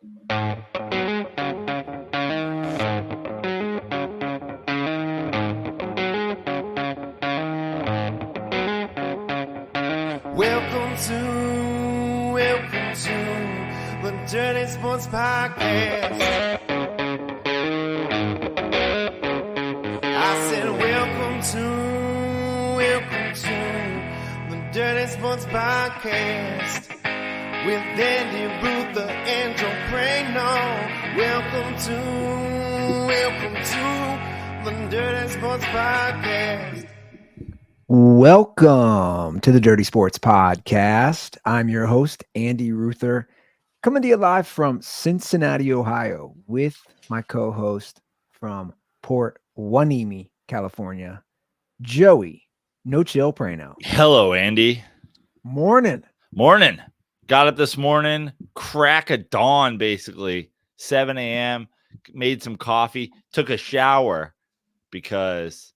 Welcome to the Dirty Sports Podcast. I said welcome to the Dirty Sports Podcast with Andy Ruther and Joe Prano. Welcome to the Dirty Sports Podcast. Welcome to the Dirty Sports Podcast. I'm your host, Andy Ruther, coming to you live from Cincinnati, Ohio, with my co-host from Port Hueneme, California, Joey No Chill Prano. Hello, Andy. Morning. Got up this morning, crack of dawn, basically, 7 a.m., made some coffee, took a shower because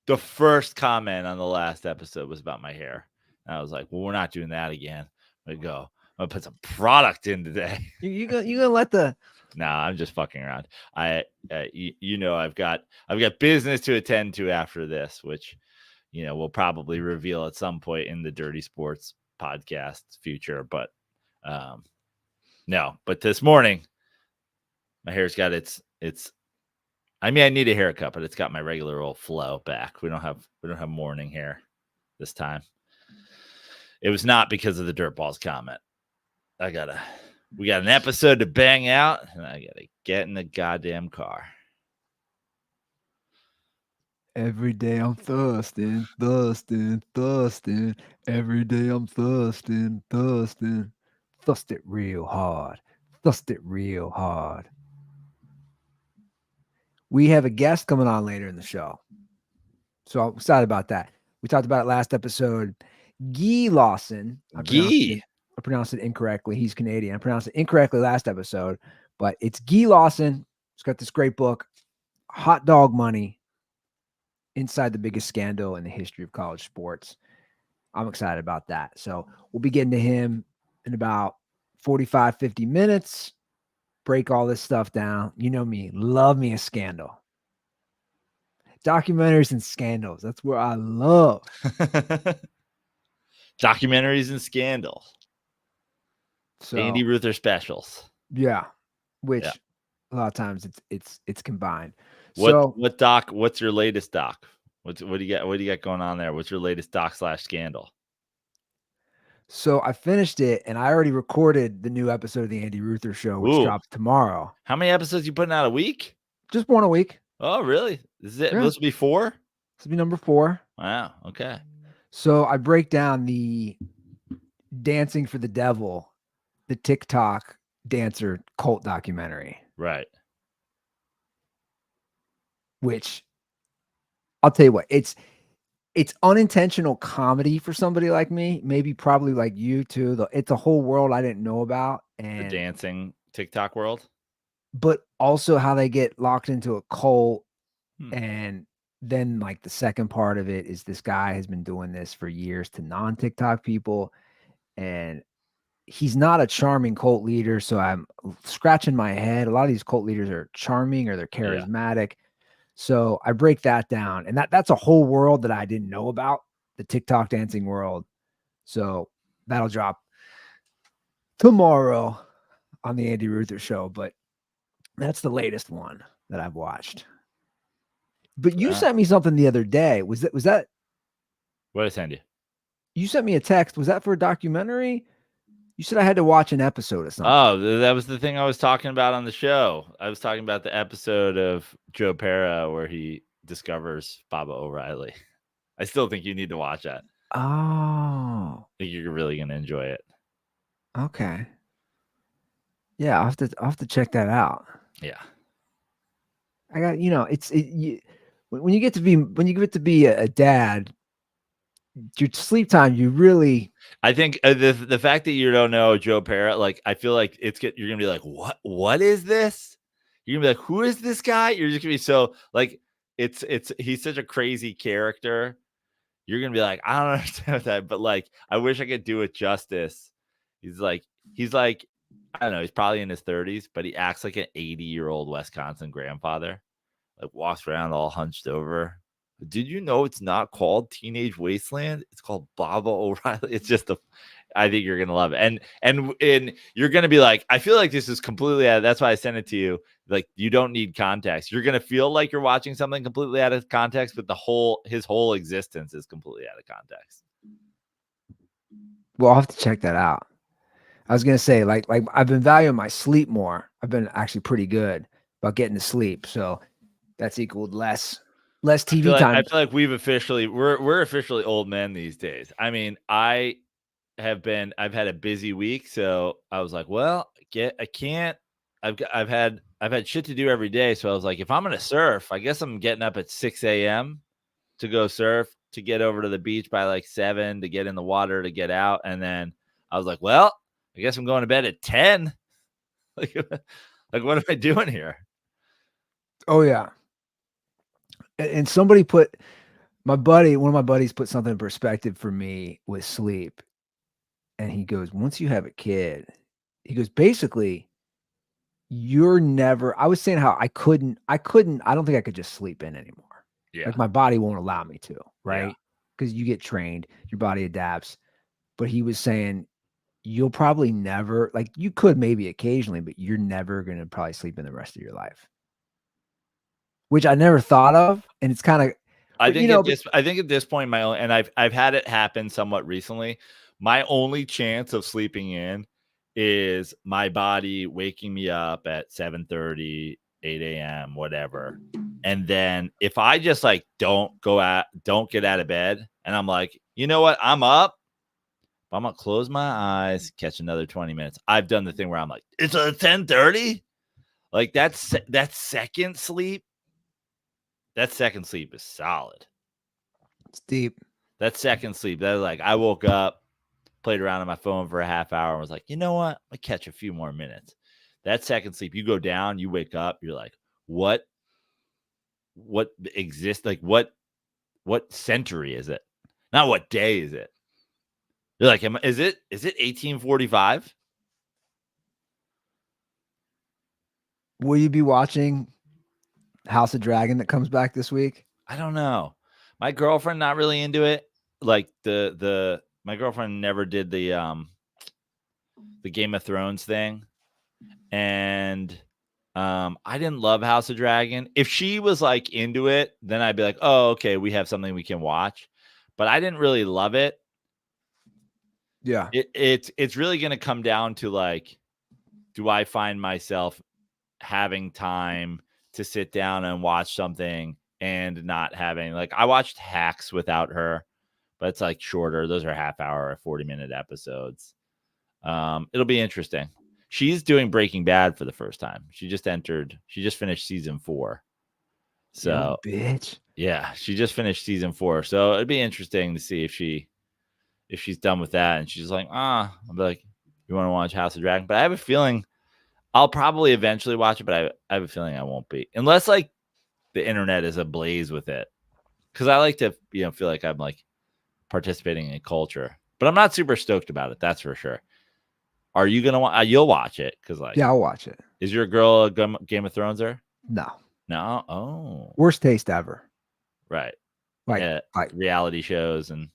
the first comment on the last episode was about my hair. And I was like, well, we're not doing that again. I'm going to put some product in today. You gonna let the... No, I'm just fucking around. I've got business to attend to after this, which, we'll probably reveal at some point in the Dirty Sports Podcast future. But no, but this morning, my hair's got I need a haircut, but it's got my regular old flow back. We don't have morning hair this time. It was not because of the Dirtballs comment. We got an episode to bang out, and I gotta get in the goddamn car. Every day I'm thirsting. Every day I'm thirsting. Thirst it real hard. We have a guest coming on later in the show. So I'm excited about that. We talked about it last episode. Guy Lawson. I pronounced it incorrectly. He's Canadian. I pronounced it incorrectly last episode, but it's Guy Lawson. He's got this great book, Hot Dog Money, Inside the Biggest Scandal in the History of College Sports. I'm excited about that. So we'll be getting to him in about 45, 50 minutes. Break all this stuff down. You know me, love me a scandal. Documentaries and scandals. That's where I love. Documentaries and scandals. So, Andy Ruther specials. Yeah. Which a lot of times it's combined. What's your latest doc? What do you got going on there? What's your latest doc/scandal? So I finished it, and I already recorded the new episode of the Andy Ruther Show, which drops tomorrow. How many episodes you putting out a week? Just one a week. Oh, really? Is it supposed to be 4? This will be number 4. Wow. Okay. So I break down the Dancing for the Devil, the TikTok dancer cult documentary. Right. Which I'll tell you what, it's unintentional comedy for somebody like me, probably like you too. It's a whole world I didn't know about, and the dancing TikTok world, but also how they get locked into a cult. And then like the second part of it is this guy has been doing this for years to non-TikTok people, and he's not a charming cult leader. So I'm scratching my head. A lot of these cult leaders are charming or they're charismatic. Yeah. So I break that down, and that's a whole world that I didn't know about, the TikTok dancing world. So that'll drop tomorrow on the Andy Ruther Show, but that's the latest one that I've watched. But you sent me something the other day. Was that? What did I send you? You sent me a text. Was that for a documentary? You said I had to watch an episode of something. Oh, that was the thing I was talking about on the show. I was talking about the episode of Joe Pera where he discovers Baba O'Reilly. I still think you need to watch that. Oh. I think you're really going to enjoy it. Okay. Yeah, I'll have to check that out. Yeah. I got, when you get to be a dad, your sleep time, you really. I think the fact that you don't know Joe Pera, like I feel like you're gonna be like, what is this? You're gonna be like, who is this guy? You're just gonna be so like, he's such a crazy character. You're gonna be like, I don't understand that, but like, I wish I could do it justice. He's like I don't know, he's probably in his 30s, but he acts like an 80-year-old Wisconsin grandfather. Like walks around all hunched over. Did you know it's not called Teenage Wasteland? It's called Baba O'Reilly. It's just I think you're gonna love it. And you're gonna be like, I feel like this is completely out. That's why I sent it to you. Like, you don't need context. You're gonna feel like you're watching something completely out of context, but his whole existence is completely out of context. Well, I'll have to check that out. I was gonna say, like I've been valuing my sleep more. I've been actually pretty good about getting to sleep. So that's equaled less TV time. I feel like we're officially old men these days. I mean, I've had a busy week, so I was like, well, I've had shit to do every day. So I was like, if I'm gonna surf, I guess I'm getting up at 6 a.m. to go surf, to get over to the beach by like 7, to get in the water, to get out. And then I was like, well, I guess I'm going to bed at 10. like what am I doing here? Oh yeah. And somebody one of my buddies put something in perspective for me with sleep. And he goes, once you have a kid, he goes, basically, I was saying how I don't think I could just sleep in anymore. Yeah. Like my body won't allow me to, right? Yeah. Because you get trained, your body adapts. But he was saying, you'll probably never, like you could maybe occasionally, but you're never going to probably sleep in the rest of your life. Which I never thought of. And it's kind of, I think at this point, and I've had it happen somewhat recently. My only chance of sleeping in is my body waking me up at 7:30, 8 a.m., whatever. And then if I just like don't get out of bed, and I'm like, you know what, I'm up, I'm gonna close my eyes, catch another 20 minutes. I've done the thing where I'm like, it's a 10:30. Like that second sleep. That second sleep is solid. It's deep. That second sleep, that like I woke up, played around on my phone for a half hour, and was like, you know what? I catch a few more minutes. That second sleep, you go down, you wake up, you're like, what exists? Like what century is it? Not what day is it? You're like, is it 1845? Will you be watching House of Dragon that comes back this week? I don't know. My girlfriend not really into it. Like my girlfriend never did the Game of Thrones thing, and I didn't love House of Dragon. If she was like into it, then I'd be like, oh, okay, we have something we can watch. But I didn't really love it. Yeah, it's really going to come down to like, do I find myself having time to sit down and watch something and not having, like, I watched Hacks without her, but it's like shorter. Those are half hour or 40-minute episodes. It'll be interesting. She's doing Breaking Bad for the first time. She just finished season 4. So bitch. Yeah, she just finished season 4. So it'd be interesting to see if she's done with that. And she's like, I'll be like, you want to watch House of Dragon? But I have a feeling I'll probably eventually watch it, but I have a feeling I won't be, unless like the internet is ablaze with it. Because I like to, feel like I'm like participating in culture, but I'm not super stoked about it. That's for sure. Are you gonna watch? You'll watch it because like, yeah, I'll watch it. Is your girl a Game of Throneser? No. Oh, worst taste ever. Right. Like reality shows and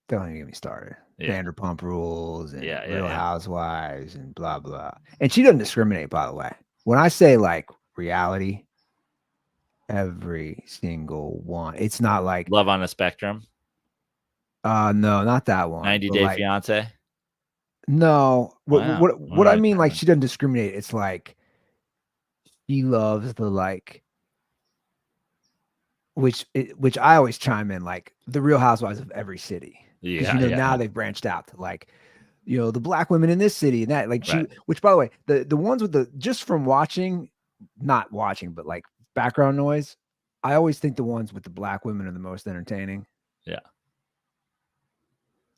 don't even get me started. Yeah. Vanderpump Rules and Real Housewives and blah blah. And she doesn't discriminate, by the way. When I say like reality, every single one. It's not like Love on a Spectrum. No, not that one. 90 Day Fiance. No. What I mean, like, down. she doesn't discriminate. It's like she loves the like, which I always chime in, like the Real Housewives of every city. Yeah. Now they've branched out to like, the black women in this city and that, like, Right. Which, by the way, the ones with just from not watching, but like background noise, I always think the ones with the black women are the most entertaining. Yeah.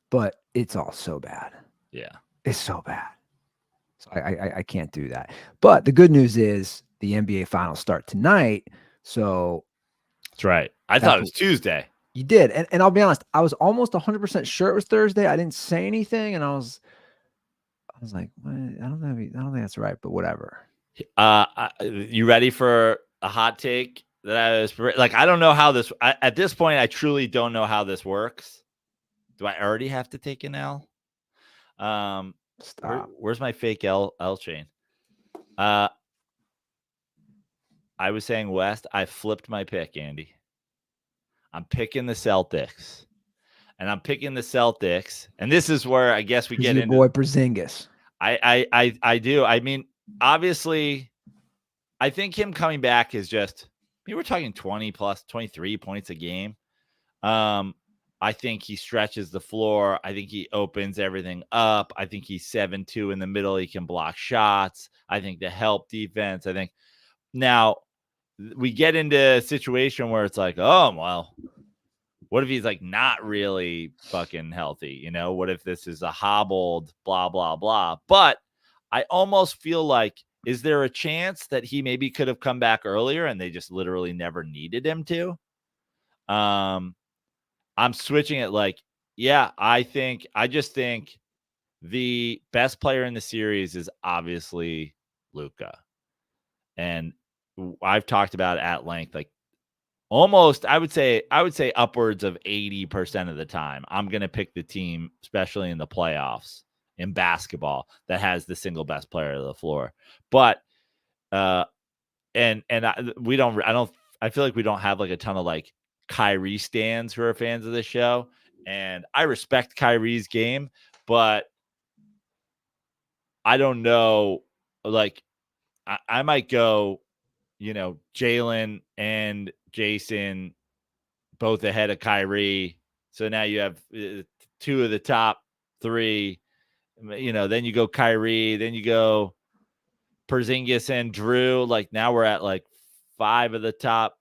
But it's all so bad. Yeah. It's so bad. So I can't do that. But the good news is the NBA finals start tonight. So that's right. I thought it was Tuesday. You did. And I'll be honest, I was almost 100% sure it was Thursday. I didn't say anything, and I was was like, what? I don't know. I don't think that's right, but whatever. You ready for a hot take that I was like? I don't know how this. At this point, I truly don't know how this works. Do I already have to take an L? Stop. Where's my fake L chain? I was saying West. I flipped my pick, Andy. I'm picking the Celtics, and I'm picking the Celtics. And this is where I guess we get your into boy Porzingis. I do. I mean, obviously, I think him coming back is just. I mean, we're talking 20 plus 23 points a game. I think he stretches the floor. I think he opens everything up. I think he's 7-2 in the middle. He can block shots. I think the help defense. I think now we get into a situation where it's like, oh, well, what if he's like not really fucking healthy? You know, what if this is a hobbled blah, blah, blah? But I almost feel like, is there a chance that he maybe could have come back earlier and they just literally never needed him to? I'm switching it like, yeah, I just think the best player in the series is obviously Luka. And I've talked about it at length, like almost, I would say upwards of 80% of the time, I'm going to pick the team, especially in the playoffs in basketball, that has the single best player of the floor. But, I feel like we don't have like a ton of like Kyrie stans who are fans of the show, and I respect Kyrie's game, but I don't know, like I might go, Jalen and Jason both ahead of Kyrie. So now you have two of the top three, then you go Kyrie, then you go Porzingis and Drew. Like now we're at like 5 of the top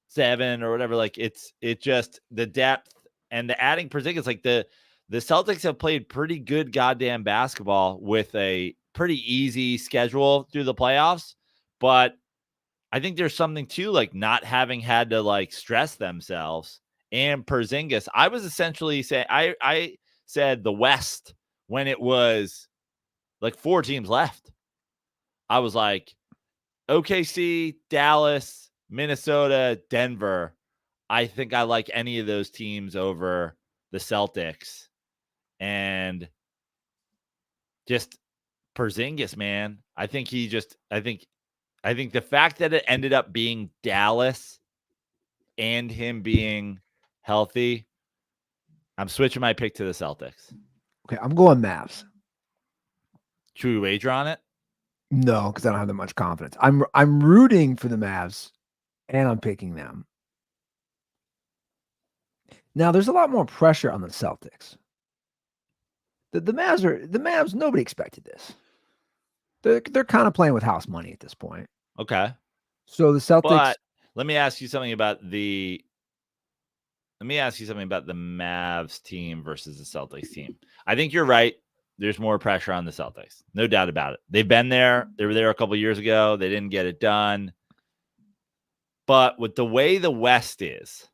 7 or whatever. Like it just the depth and the adding Porzingis, like the Celtics have played pretty good goddamn basketball with a pretty easy schedule through the playoffs. But I think there's something to like not having had to like stress themselves. And Porzingis, I was essentially saying, I said the West when it was like 4 teams left. I was like, OKC, Dallas, Minnesota, Denver. I think I like any of those teams over the Celtics. And just Porzingis, man. I think the fact that it ended up being Dallas and him being healthy, I'm switching my pick to the Celtics. Okay, I'm going Mavs. Should we wager on it? No, because I don't have that much confidence. I'm rooting for the Mavs, and I'm picking them. Now, there's a lot more pressure on the Celtics. The Mavs. Nobody expected this. They're kind of playing with house money at this point. Okay. So the Celtics. But let me ask you something about the Mavs team versus the Celtics team. I think you're right. There's more pressure on the Celtics. No doubt about it. They've been there. They were there a couple of years ago. They didn't get it done. But with the way the West is,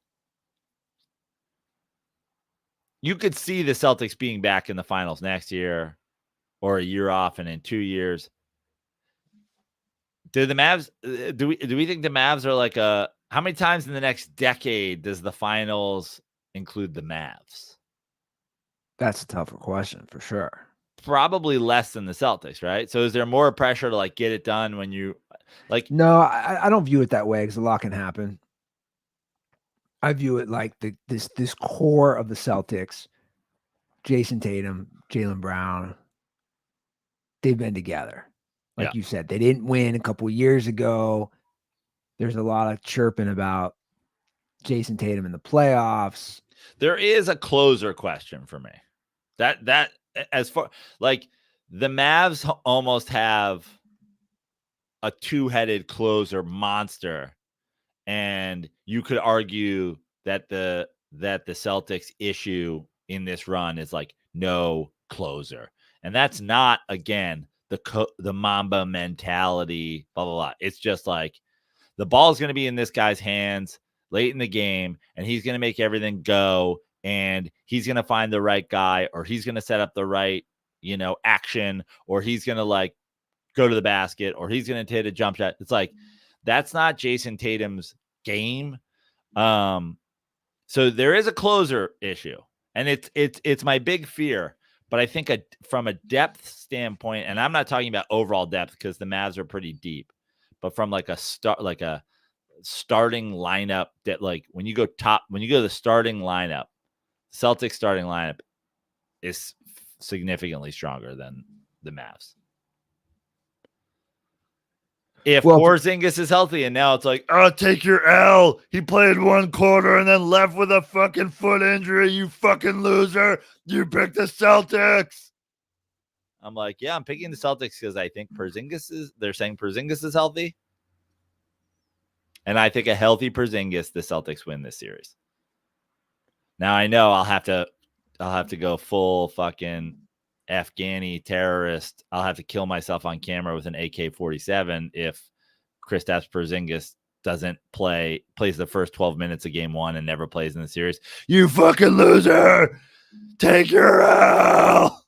you could see the Celtics being back in the finals next year or a year off and in 2 years. Do the Mavs do we think the Mavs are like how many times in the next decade does the finals include the Mavs? That's a tougher question for sure. Probably less than the Celtics, right? So is there more pressure to like get it done when you like? No, I don't view it that way because a lot can happen. I view it like this core of the Celtics, Jason Tatum, Jaylen Brown, they've been together. Like you said, they didn't win a couple of years ago. There's a lot of chirping about Jason Tatum in the playoffs. There is a closer question for me. That as far like the Mavs almost have a 2-headed closer monster, and you could argue that the Celtics issue in this run is like no closer, and that's not again the Mamba mentality. Blah blah blah. It's just like the ball is going to be in this guy's hands late in the game, and he's going to make everything go. And he's going to find the right guy, or he's going to set up the right, action, or he's going to like go to the basket, or he's going to hit a jump shot. It's like, that's not Jason Tatum's game. So there is a closer issue, and it's my big fear. But I think from a depth standpoint, and I'm not talking about overall depth because the Mavs are pretty deep, but from like a starting lineup, that like when you go to the starting lineup, Celtics starting lineup is significantly stronger than the Mavs. If Porzingis is healthy, and now it's like, oh, take your L. He played one quarter and then left with a fucking foot injury. You fucking loser. You picked the Celtics. I'm like, yeah, I'm picking the Celtics because I think they're saying Porzingis is healthy. And I think a healthy Porzingis, the Celtics win this series. Now I know I'll have to go full fucking Afghani terrorist. I'll have to kill myself on camera with an AK-47 if Kristaps Porzingis doesn't plays the first 12 minutes of game one and never plays in the series. You fucking loser! Take your L!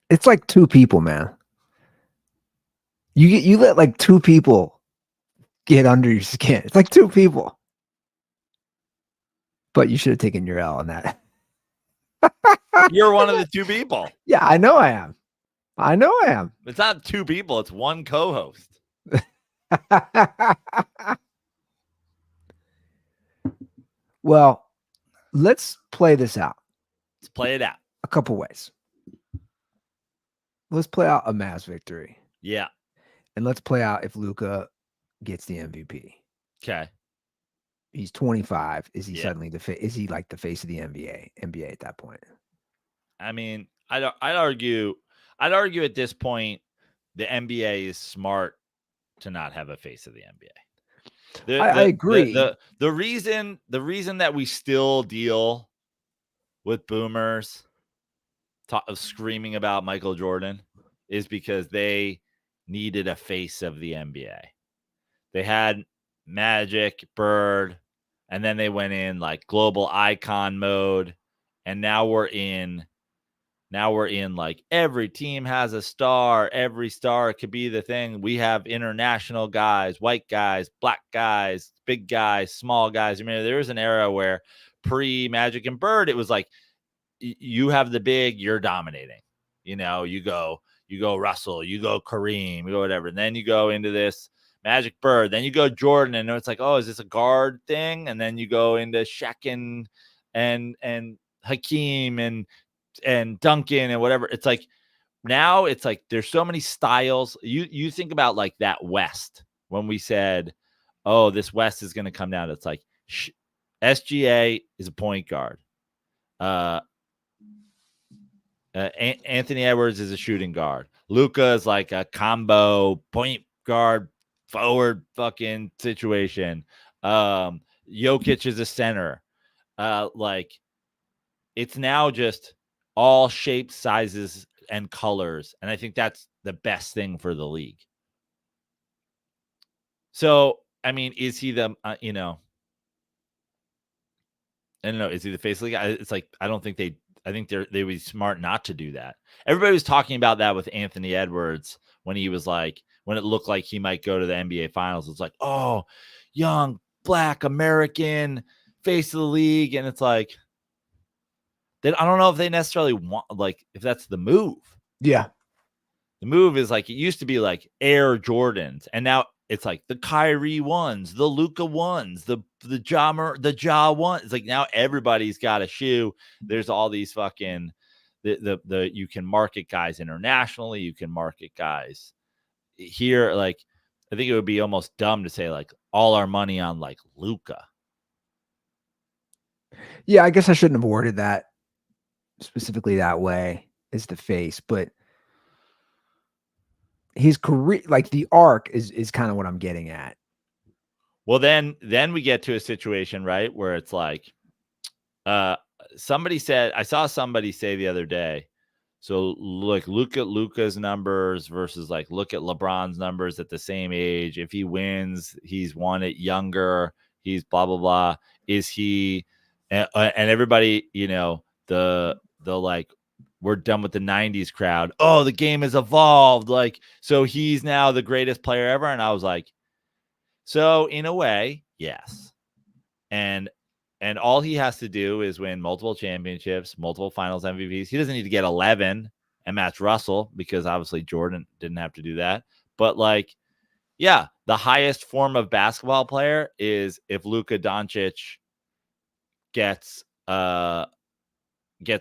It's like two people, man. You let like two people get under your skin. It's like two people. But you should have taken your L on that. You're one of the two people. Yeah, I know I am. It's not two people. It's one co-host. Well, let's play this out. Let's play it out. A couple ways. Let's play out a Mavs victory. Yeah. And let's play out if Luka gets the MVP. Okay. He's 25. Is he suddenly is he like the face of the NBA at that point? I mean, I'd argue at this point the NBA is smart to not have a face of the NBA. I agree. The reason that we still deal with boomers screaming about Michael Jordan is because they needed a face of the NBA. They had Magic, Bird, and then they went in like global icon mode, and now we're in like every team has a star. Every star could be the thing. We have international guys, white guys, black guys, big guys, small guys. I mean, there was an era where pre-Magic and Bird, it was like you have the big, you're dominating. You go Russell, you go Kareem, you go whatever. And then you go into this Magic, Bird, then you go Jordan, and it's like, oh, is this a guard thing? And then you go into Shaq and Hakeem and Duncan and whatever. It's like now it's like there's so many styles. You think about like that West when we said, oh, this West is going to come down. It's like SGA is a point guard. Anthony Edwards is a shooting guard. Luka is like a combo point guard forward fucking situation. Jokic is a center. Like it's now just all shapes, sizes, and colors. And I think that's the best thing for the league. So, I mean, is he the, I don't know. Is he the face of the league? It's like, I think they would be smart not to do that. Everybody was talking about that with Anthony Edwards when he was like, when it looked like he might go to the NBA finals. It's like, oh, young, black, American, face of the league. And it's like, I don't know if they necessarily want, like, if that's the move. Yeah. The move is like, it used to be like Air Jordans. And now it's like the Kyrie ones, the Luka ones, the Ja ones. It's like now everybody's got a shoe. There's all these fucking, you can market guys internationally. You can market guys here. Like, I think it would be almost dumb to say like all our money on like Luka. Yeah, I guess I shouldn't have worded that specifically that way as the face, but his career, like the arc is kind of what I'm getting at. Well, then we get to a situation, right, where it's like somebody said, I saw somebody say the other day, so look at Luka's numbers versus like look at LeBron's numbers at the same age. If he wins, he's won it younger. He's blah blah blah. Is he and everybody, the like, we're done with the 90s crowd. Oh, the game has evolved. Like, so he's now the greatest player ever. And I was like, so in a way, yes. And all he has to do is win multiple championships, multiple finals MVPs. He doesn't need to get 11 and match Russell, because obviously Jordan didn't have to do that. But like, yeah, the highest form of basketball player is if Luka Doncic gets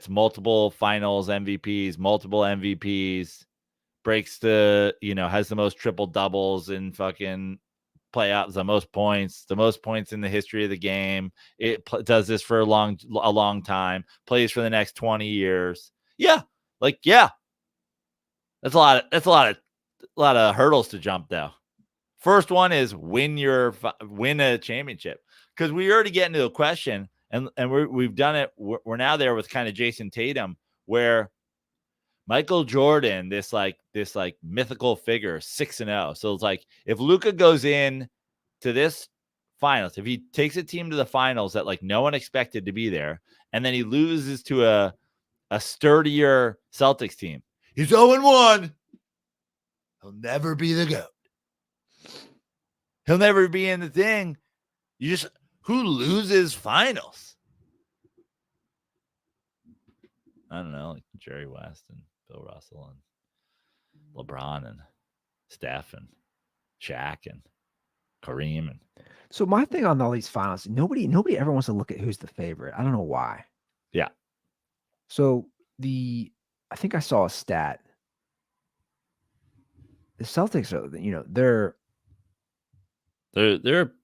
multiple finals MVPs, multiple MVPs, breaks has the most triple doubles in fucking playoffs, the most points in the history of the game. It does this for a long time, plays for the next 20 years. Yeah. Like, yeah, that's a lot of hurdles to jump though. First one is win a championship, because we already get into a question, and we've done it. We're now there with kind of Jason Tatum, where Michael Jordan, this mythical figure, 6-0. So it's like, if Luka goes in to this finals, if he takes a team to the finals that like no one expected to be there, and then he loses to a sturdier Celtics team, he's 0-1. He'll never be the GOAT. He'll never be in the thing. Who loses finals? I don't know, like Jerry West and Bill Russell and LeBron and Steph and Shaq and Kareem. And so my thing on all these finals, nobody ever wants to look at who's the favorite. I don't know why. Yeah. So I think I saw a stat. The Celtics are, they're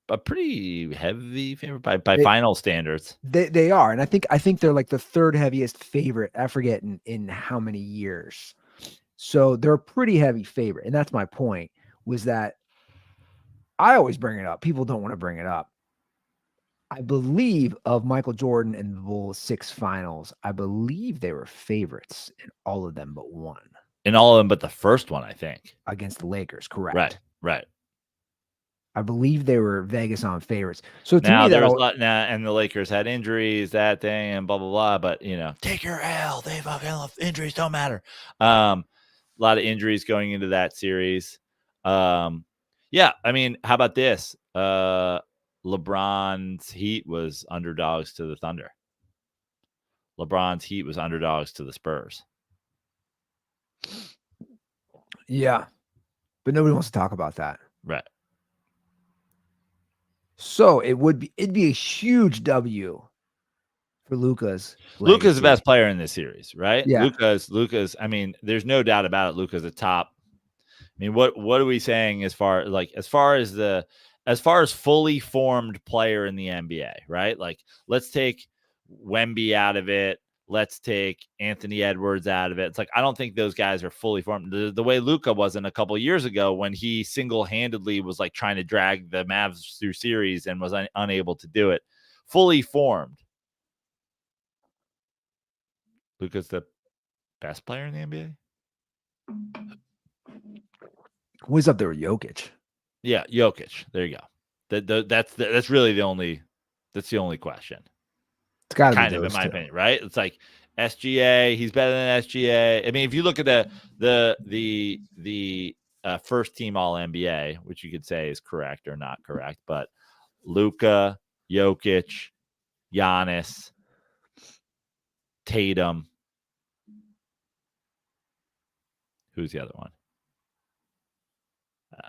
a pretty heavy favorite by final standards. They are, and I think they're like the third heaviest favorite. I forget in how many years. So they're a pretty heavy favorite, and that's my point. Was that I always bring it up. People don't want to bring it up. I believe of Michael Jordan and the Bulls 6 finals, I believe they were favorites in all of them but one. In all of them but the first one, I think. Against the Lakers, correct. Right. I believe they were Vegas on favorites. So to now me, there was a lot now, and the Lakers had injuries, that thing, and blah blah blah. But take your L. They fucking injuries don't matter. A lot of injuries going into that series. Yeah, I mean, how about this? LeBron's Heat was underdogs to the Thunder. LeBron's Heat was underdogs to the Spurs. Yeah, but nobody wants to talk about that. Right. So it'd be a huge W for Luka's. Luka's the best player in this series, right? Yeah. Luka's. I mean, there's no doubt about it. Luka's a top. I mean, what are we saying as far as fully formed player in the NBA, right? Like, let's take Wemby out of it. Let's take Anthony Edwards out of it. It's like, I don't think those guys are fully formed the way Luka wasn't a couple of years ago, when he single-handedly was like trying to drag the Mavs through series and was unable to do it. Fully formed. Luka's the best player in the NBA. Who's up there with Jokic? Yeah, Jokic. There you go. That's really the only question. It's got to kind be of, in my two. opinion, right? It's like SGA. He's better than SGA. I mean, if you look at the first team All NBA, which you could say is correct or not correct, but Luka, Jokic, Giannis, Tatum. Who's the other one?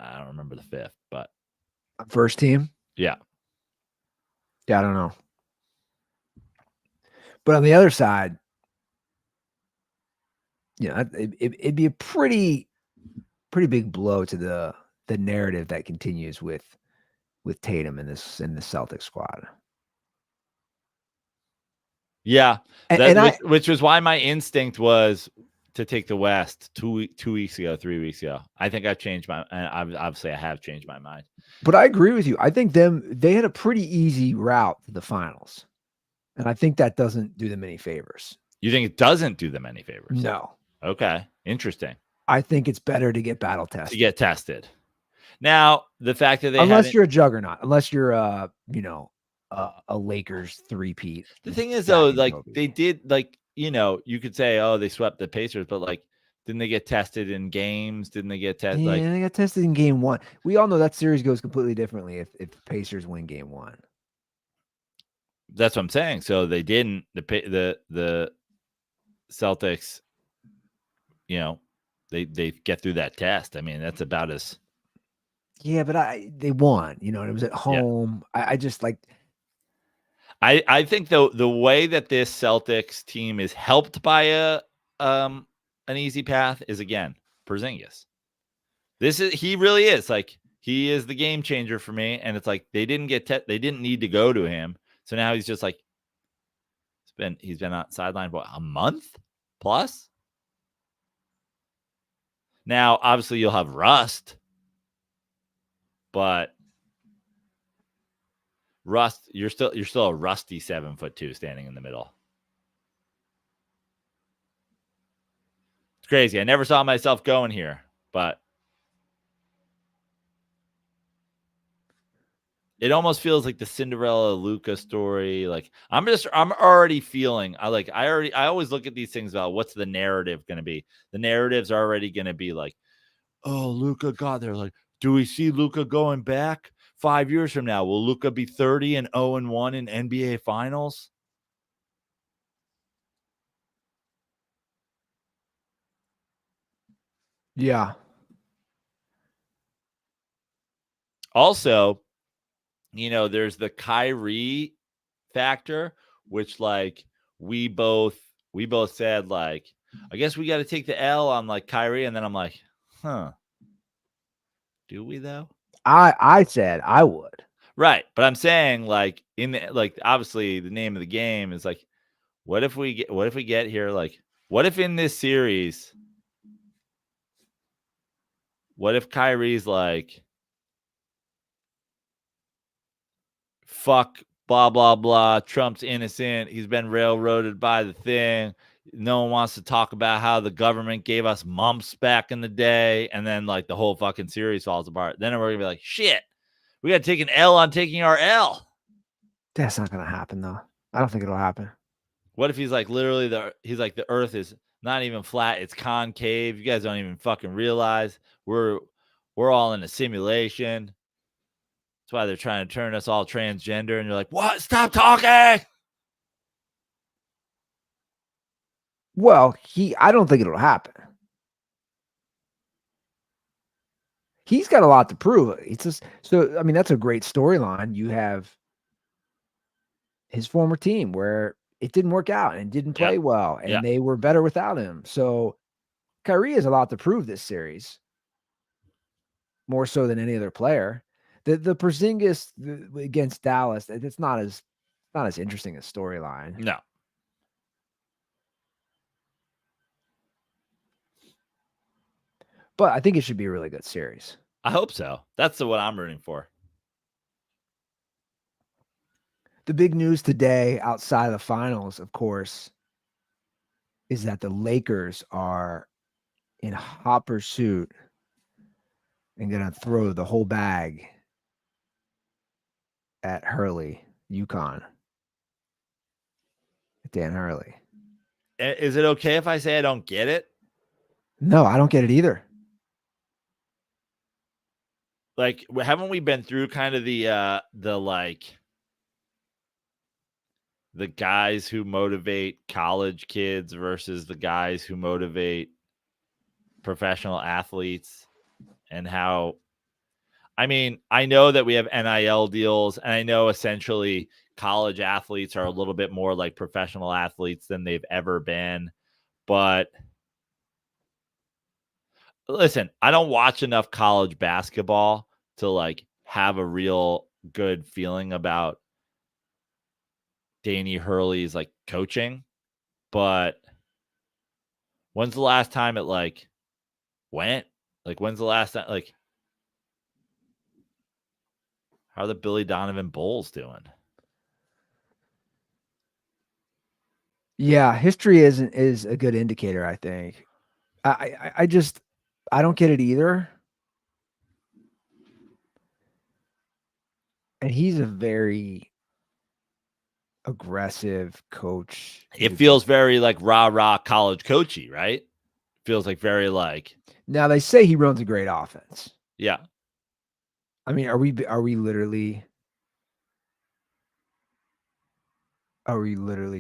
I don't remember the fifth, but first team. Yeah, I don't know. But on the other side, it'd be a pretty big blow to the narrative that continues with Tatum in the Celtics squad. Yeah, which was why my instinct was to take the West 3 weeks ago. I think I've changed I have changed my mind. But I agree with you. I think they had a pretty easy route to the finals. And I think that doesn't do them any favors. You think it doesn't do them any favors? No. Okay. Interesting. I think it's better to get battle tested. To get tested. Now, the fact that unless you're a juggernaut, unless you're a Lakers three-peat. The thing is, back though, in like Kobe. they did, like, you know, you could say, oh, they swept the Pacers, but like, didn't they get tested in games? Didn't they get tested? Yeah, Like, they got tested in game one. We all know that series goes completely differently if the Pacers win game one. that's what I'm saying. So they didn't. The Celtics, you know, they get through that test. I mean, that's about as. Yeah, but they won. You know, and it was at home. I just like. I think the way that this Celtics team is helped by an easy path is, again, Porzingis. He really is, like, he is the game changer for me, and it's like they didn't need to go to him, so now he's just like he's been on sideline for a month plus. Now, obviously, you'll have rust, but you're still a rusty 7'2" standing in the middle. It's crazy. I never saw myself going here, but it almost feels like the Cinderella Luka story. Like I'm already feeling. I always look at these things about what's the narrative going to be. The narrative's already going to be like, oh, Luka got there. Like, do we see Luka going back 5 years from now? Will Luka be 30 and 0-1 in NBA Finals? Yeah. Also, you know, there's the Kyrie factor, which like we both said, like, I guess we got to take the L on like Kyrie, and then I'm like, do we though? I said I would. Right, but I'm saying, like, obviously the name of the game is like, what if we get here, like, what if in this series, what if Kyrie's like, fuck, blah, blah, blah, Trump's innocent, he's been railroaded by the thing, no one wants to talk about how the government gave us mumps back in the day, and then like the whole fucking series falls apart. Then we're gonna be like, shit, we got to take an L on taking our L. That's not gonna happen though. I don't think it'll happen. What if he's like literally the earth is not even flat, it's concave. You guys don't even fucking realize we're all in a simulation. That's why they're trying to turn us all transgender, and you're like, what? Stop talking. Well, I don't think it'll happen. He's got a lot to prove. It's just so, I mean, that's a great storyline. You have his former team where it didn't work out and didn't play well, and they were better without him. So Kyrie has a lot to prove this series, more so than any other player. The Porzingis against Dallas, it's not as interesting a storyline. No. But I think it should be a really good series. I hope so. That's what I'm rooting for. The big news today outside of the finals, of course, is that the Lakers are in hot pursuit and going to throw the whole bag at Hurley, UConn. Dan Hurley. Is it okay if I say I don't get it? No, I don't get it either. Like, haven't we been through kind of the guys who motivate college kids versus the guys who motivate professional athletes, and how, I mean, I know that we have NIL deals, and I know essentially college athletes are a little bit more like professional athletes than they've ever been. But listen, I don't watch enough college basketball to like have a real good feeling about Danny Hurley's like coaching. But when's the last time it like went? Like, when's the last time, like, how are the Billy Donovan Bulls doing? Yeah, history is a good indicator, I think. I just don't get it either. And he's a very aggressive coach. It feels very like rah college coachy, right? Feels like very like. Now they say he runs a great offense. Yeah. I mean, are we literally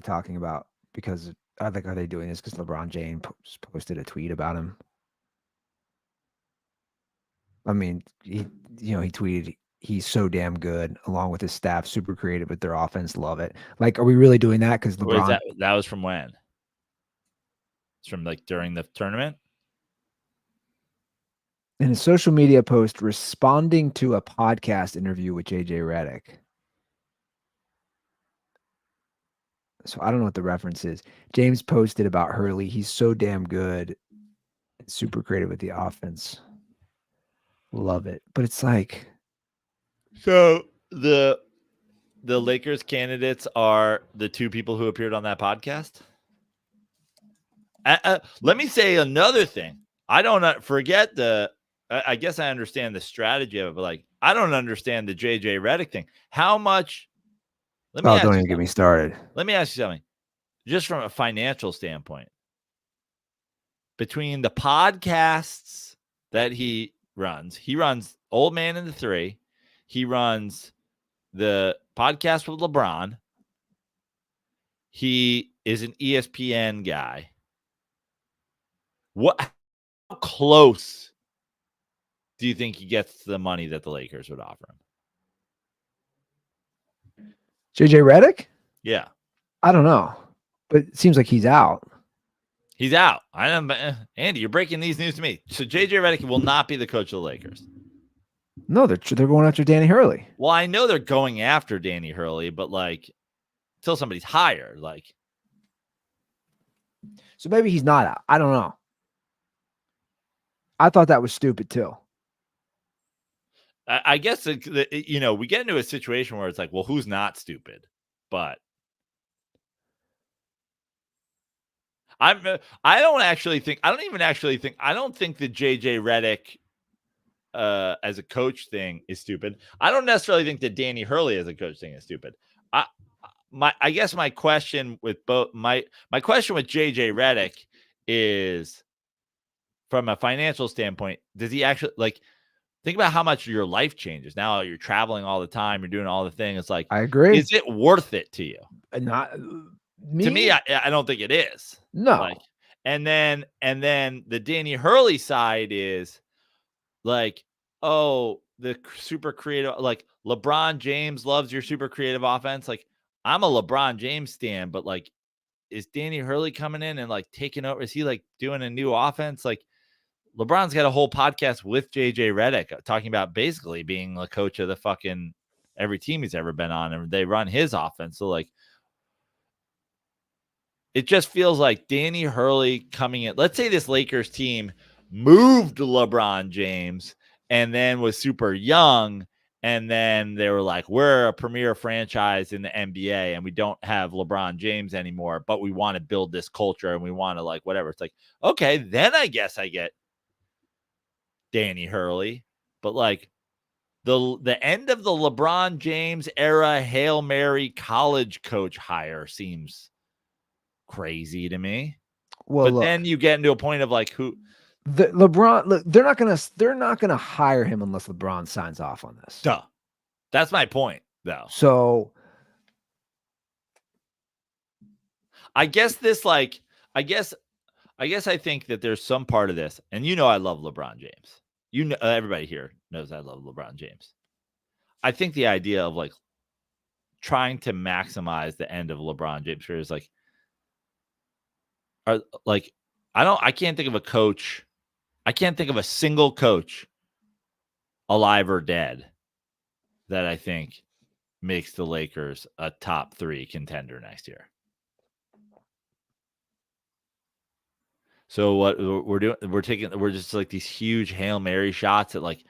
talking about because I think are they doing this because LeBron James posted a tweet about him? I mean, he tweeted he's so damn good along with his staff, super creative with their offense, love it. Like, are we really doing that because LeBron? That was from when? It's from like during the tournament. In a social media post responding to a podcast interview with JJ Redick. So I don't know what the reference is. James posted about Hurley. He's so damn good. Super creative with the offense. Love it. But it's like. So the Lakers candidates are the two people who appeared on that podcast. Let me say another thing. I don't forget I guess I understand the strategy of it, but like, I don't understand the JJ Redick thing. How much? Don't even get me started. Let me ask you something. Just from a financial standpoint, between the podcasts that he runs Old Man and the Three. He runs the podcast with LeBron. He is an ESPN guy. How close do you think he gets to the money that the Lakers would offer him? JJ Redick? Yeah. I don't know, but it seems like he's out. He's out. Andy, you're breaking these news to me. So JJ Redick will not be the coach of the Lakers. No, they're going after Danny Hurley. Well, I know they're going after Danny Hurley, but like, until somebody's hired, like. So maybe he's not out. I don't know. I thought that was stupid too. I guess we get into a situation where it's like, well, who's not stupid? But I don't think the JJ Redick as a coach thing is stupid. I don't necessarily think that Danny Hurley as a coach thing is stupid. I guess my question with my question with JJ Redick is, from a financial standpoint, does he actually like think about how much your life changes? Now you're traveling all the time, you're doing all the things. It's like, I agree. Is it worth it to you? Not me. To me, I don't think it is. No. Like, and then the Danny Hurley side is like, oh, the super creative, like LeBron James loves your super creative offense. Like, I'm a LeBron James stan, but like, is Danny Hurley coming in and like taking over? Is he like doing a new offense? Like, LeBron's got a whole podcast with JJ Redick talking about basically being the coach of the fucking every team he's ever been on, and they run his offense. So like, it just feels like Danny Hurley coming in. Let's say this Lakers team moved LeBron James and then was super young, and then they were like, we're a premier franchise in the NBA and we don't have LeBron James anymore, but we want to build this culture and we want to like whatever. It's like, okay, then I guess I get Danny Hurley, but like the end of the LeBron James era Hail Mary college coach hire seems crazy to me. Well, but then you get into a point of like, who the LeBron, look, they're not gonna hire him unless LeBron signs off on this. Duh. That's my point, though. So I guess I think that there's some part of this, and I love LeBron James. Everybody here knows I love LeBron James. I think the idea of like trying to maximize the end of LeBron James' career is like, I can't think of a coach. I can't think of a single coach, alive or dead, that I think makes the Lakers a top 3 contender next year. So what we're doing, we're just like these huge Hail Mary shots at like,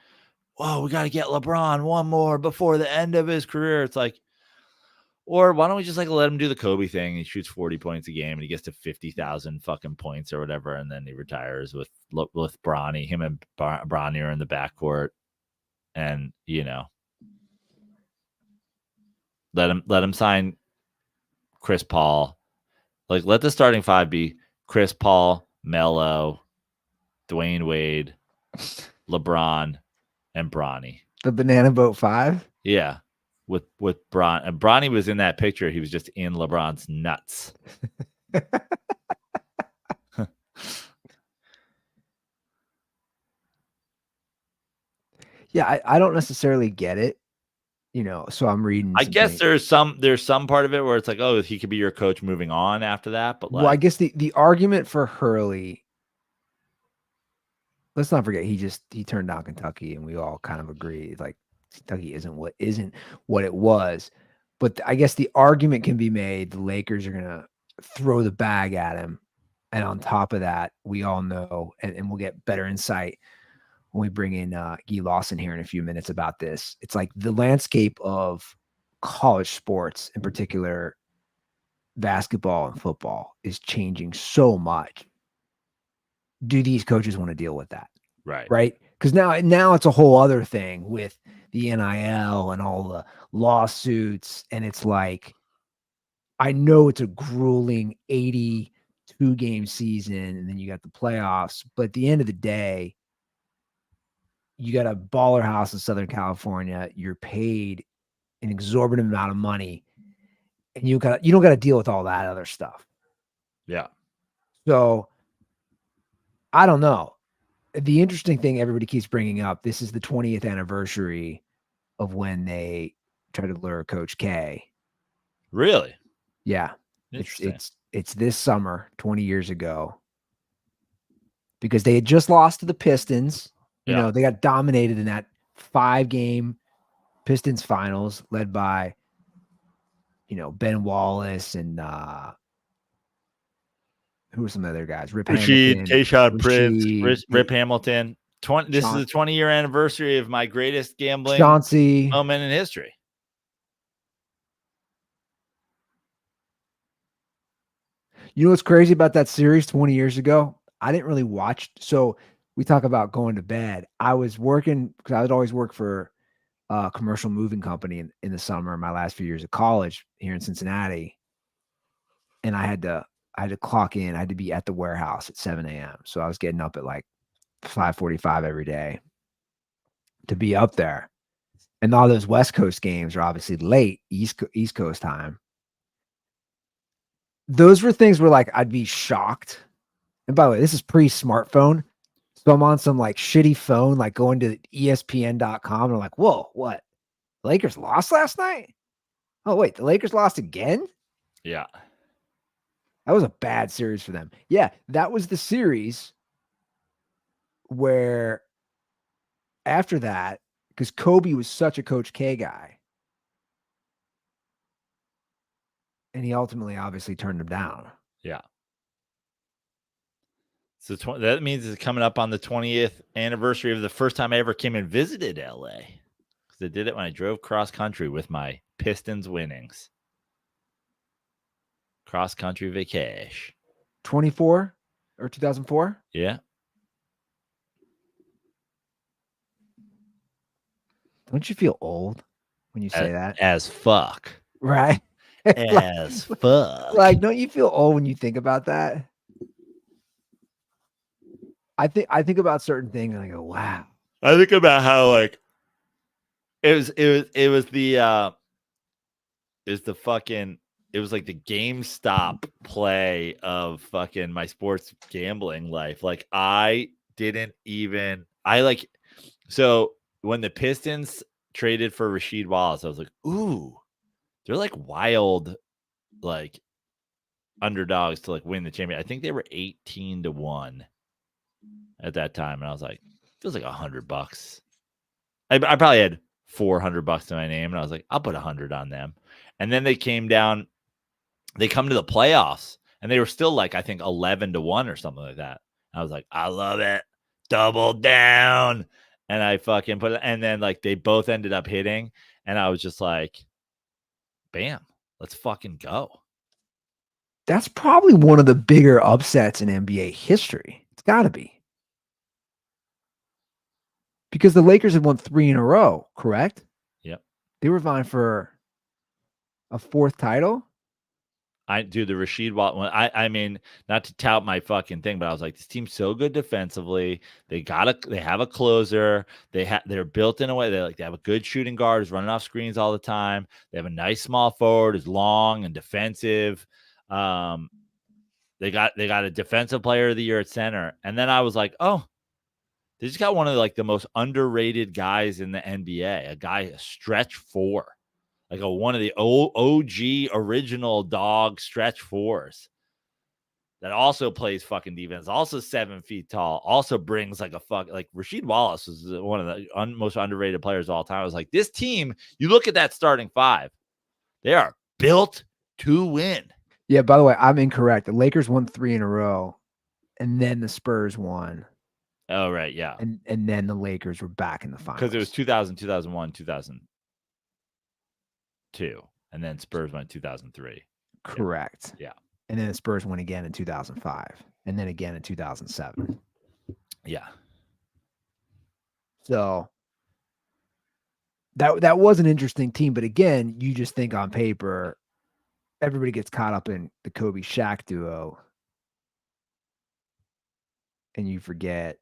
whoa, we got to get LeBron one more before the end of his career. It's like, or why don't we just like let him do the Kobe thing? He shoots 40 points a game and he gets to 50,000 fucking points or whatever, and then he retires with Bronny. Him and Bronny are in the backcourt, and let him sign Chris Paul. Like, let the starting five be Chris Paul, Melo, Dwayne Wade, LeBron, and Bronny. The Banana Boat 5? Yeah. With Bron. And Bronny was in that picture. He was just in LeBron's nuts. Yeah, I don't necessarily get it. So I'm reading. I guess there's some part of it where it's like, oh, he could be your coach moving on after that. But I guess the argument for Hurley, let's not forget he turned down Kentucky, and we all kind of agree like Kentucky isn't what it was. But I guess the argument can be made the Lakers are gonna throw the bag at him, and on top of that, we all know, and we'll get better insight when we bring in Guy Lawson here in a few minutes about this. It's like the landscape of college sports, in particular basketball and football, is changing so much. Do these coaches want to deal with that? Right. Because now it's a whole other thing with the NIL and all the lawsuits. And it's like, I know it's a grueling 82 game season, and then you got the playoffs. But at the end of the day, you got a baller house in Southern California. You're paid an exorbitant amount of money, and you don't got to deal with all that other stuff. Yeah. So I don't know. The interesting thing everybody keeps bringing up, this is the 20th anniversary of when they tried to lure Coach K. Really? Yeah. It's this summer, 20 years ago, because they had just lost to the Pistons. They got dominated in that 5-game Pistons finals led by, Ben Wallace and who were some other guys? Rip Hamilton, Tayshaun Prince, Rip Hamilton. This is the 20-year anniversary of my greatest gambling Chauncey moment in history. You know what's crazy about that series 20 years ago? I didn't really watch. So we talk about going to bed. I was working because I would always work for a commercial moving company in the summer, my last few years of college here in Cincinnati. And I had to clock in. I had to be at the warehouse at 7 a.m. So I was getting up at like 5:45 every day to be up there. And all those West Coast games are obviously late, East Coast time. Those were things where like I'd be shocked. And by the way, this is pre-smartphone. So I'm on some like shitty phone, like going to ESPN.com. And I'm like, whoa, what? The Lakers lost last night? Oh, wait, the Lakers lost again? Yeah. That was a bad series for them. Yeah, that was the series where after that, because Kobe was such a Coach K guy, and he ultimately obviously turned him down. Yeah. So that means it's coming up on the 20th anniversary of the first time I ever came and visited LA. Because I did it when I drove cross country with my Pistons winnings. Cross country vacation. 24 or 2004? Yeah. Don't you feel old when you say that? As fuck. Right? As fuck. Like, don't you feel old when you think about that? I think about certain things and I go, wow. I think about how like it was like the GameStop play of fucking my sports gambling life. Like so when the Pistons traded for Rasheed Wallace, I was like, ooh, they're like wild, like underdogs to like win the championship. I think they were 18-1 at that time. And I was like, feels like $100. I probably had $400 to my name. And I was like, I'll put 100 on them. And then they come to the playoffs and they were still like, I think 11-1 or something like that. I was like, I love it. Double down. And I fucking put it. And then like they both ended up hitting. And I was just like, bam, let's fucking go. That's probably one of the bigger upsets in NBA history. It's got to be. Because the Lakers had won 3 in a row, correct? Yep. They were vying for a 4th title. I do the Rasheed Wallace. I mean, not to tout my fucking thing, but I was like, this team's so good defensively. They have a closer. They're built in a way they have a good shooting guard who's running off screens all the time. They have a nice small forward who's long and defensive. They got a defensive player of the year at center. And then I was like, oh, they just got one of the most underrated guys in the NBA, a stretch four. Like one of the old OG original dog stretch fours that also plays fucking defense, also 7 feet tall, also brings like Rasheed Wallace is one of the most underrated players of all time. I was like, this team, you look at that starting five, they are built to win. Yeah, by the way, I'm incorrect. The Lakers won 3 in a row, and then the Spurs won. Oh, right, yeah. And then the Lakers were back in the finals. Because it was 2000, 2001, 2002, and then Spurs went 2003. Correct. Yeah. And then the Spurs won again in 2005, and then again in 2007. Yeah. So that was an interesting team, but again, you just think on paper, everybody gets caught up in the Kobe Shaq duo, and you forget,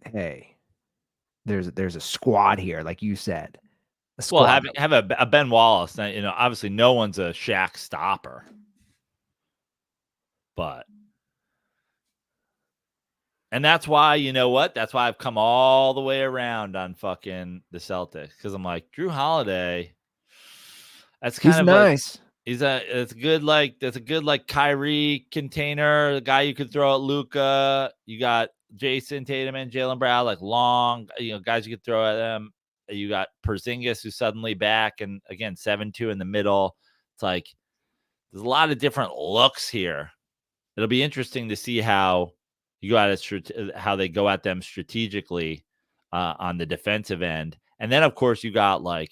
hey, there's a squad here, like you said. Well, have a Ben Wallace. Obviously, no one's a Shaq stopper, and that's why, you know what? That's why I've come all the way around on fucking the Celtics, because I'm like, Drew Holiday. That's kind of nice. That's a good Kyrie container, the guy you could throw at Luka. You got Jason Tatum and Jaylen Brown, like long, guys you could throw at them. You got Porzingis, who's suddenly back, and again 7-2 in the middle. It's like there's a lot of different looks here. It'll be interesting to see how you go how they go at them strategically on the defensive end, and then of course you got I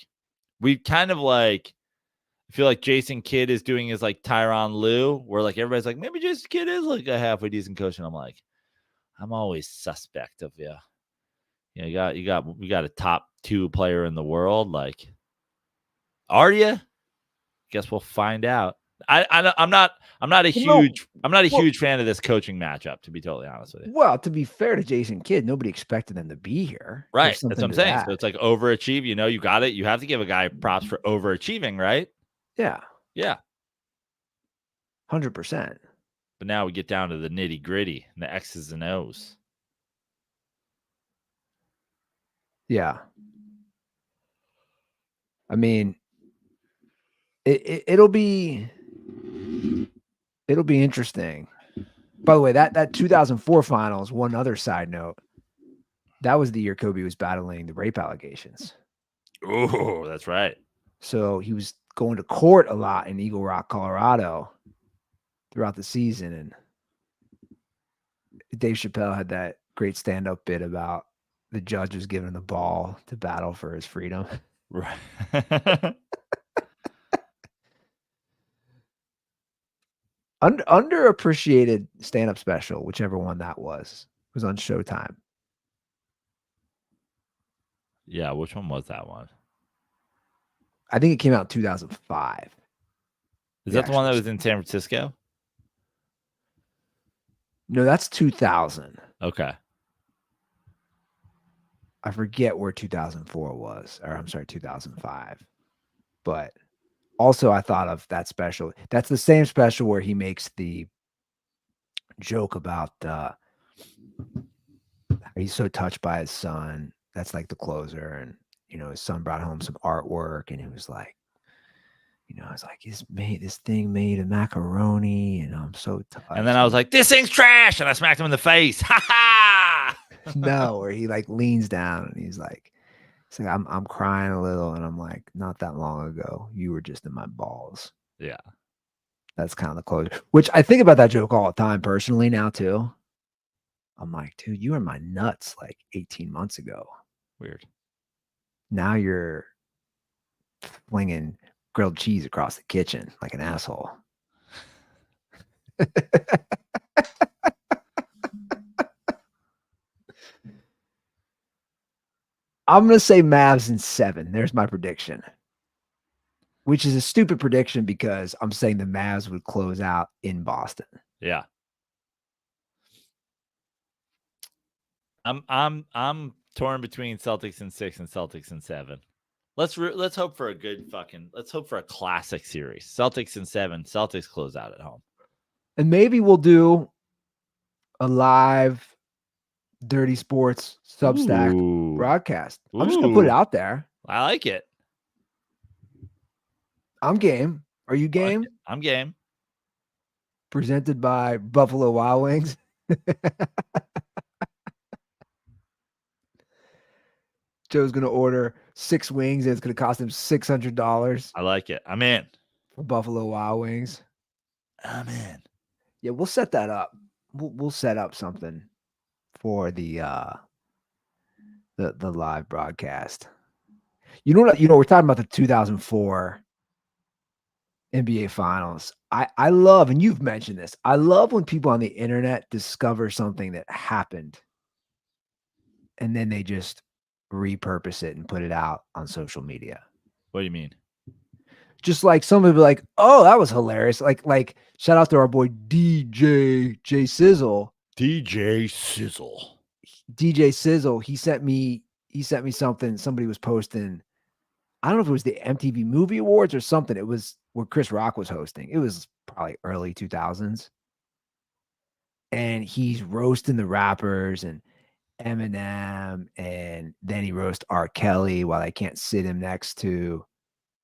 feel like Jason Kidd is doing his like Tyronn Lue, where like everybody's like, maybe Jason Kidd is like a halfway decent coach, and I'm like, I'm always suspect of you. We got a top 2 player in the world. Like, are you? Guess we'll find out. I'm not a huge fan of this coaching matchup, to be totally honest with you. Well, to be fair to Jason Kidd, nobody expected them to be here. Right. That's what I'm saying. So it's like overachieve. You got it. You have to give a guy props for overachieving, right? Yeah. Yeah. 100%. But now we get down to the nitty gritty, the X's and O's. Yeah. I mean, it'll be interesting. By the way, that 2004 finals, one other side note, that was the year Kobe was battling the rape allegations. Oh, that's right. So he was going to court a lot in Eagle Rock, Colorado throughout the season. And Dave Chappelle had that great stand-up bit about the judge was giving the ball to battle for his freedom. Right. Underappreciated stand-up special, whichever one that was on Showtime. Yeah, which one was that one? I think it came out in 2005. Is that the one that was in San Francisco? No, that's 2000. Okay. I forget where 2004 was, or I'm sorry, 2005. But also I thought of that special. That's the same special where he makes the joke about he's so touched by his son. That's like the closer. And, his son brought home some artwork and he was like, it's like, this thing made of macaroni and I'm so touched. And then I was like, this thing's trash. And I smacked him in the face. Ha ha. No, where he like leans down and he's like, I'm crying a little. And I'm like, not that long ago, you were just in my balls. Yeah. That's kind of the closure, which I think about that joke all the time personally now too. I'm like, dude, you were my nuts like 18 months ago. Weird. Now you're flinging grilled cheese across the kitchen like an asshole. I'm going to say Mavs in 7. There's my prediction. which is a stupid prediction because I'm saying the Mavs would close out in Boston. Yeah. I'm torn between Celtics in 6 and Celtics in 7. Let's hope for let's hope for a classic series. Celtics in 7, Celtics close out at home. And maybe we'll do a live Dirty Sports Substack broadcast. I'm just gonna put it out there. I like it. I'm game. Are you game? I'm game. Presented by Buffalo Wild Wings. Joe's gonna order 6 wings and it's gonna cost him $600. I like it. I'm in. For Buffalo Wild Wings. I'm in. Yeah, we'll set that up. We'll set up something for the live broadcast. You know, we're talking about the 2004 NBA Finals. I love, and you've mentioned this, I love when people on the internet discover something that happened and then they just repurpose it and put it out on social media. What do you mean? Just like somebody be like, oh, that was hilarious. Like shout out to our boy DJ Sizzle. DJ Sizzle. He sent me something somebody was posting. I don't know if it was the MTV Movie Awards or something. It was where Chris Rock was hosting. It was probably early 2000s. And he's roasting the rappers and Eminem, and then he roasts R. Kelly while I can't sit him next to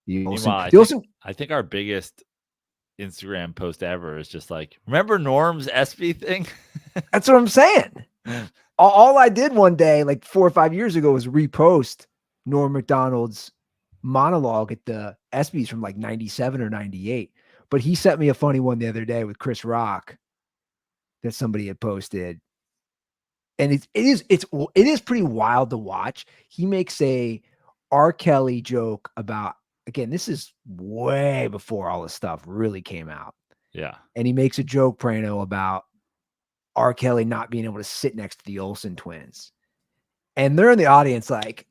the Olsen. I think our biggest Instagram post ever is just like, remember Norm's SB thing? That's what I'm saying. All I did one day, like 4 or 5 years ago, was repost Norm Macdonald's monologue at the ESPYs from like 97 or 98. But he sent me a funny one the other day with Chris Rock that somebody had posted. And it is pretty wild to watch. He makes a R. Kelly joke about, again, this is way before all this stuff really came out. Yeah. And he makes a joke, Prano, about R. Kelly not being able to sit next to the Olsen twins. And they're in the audience like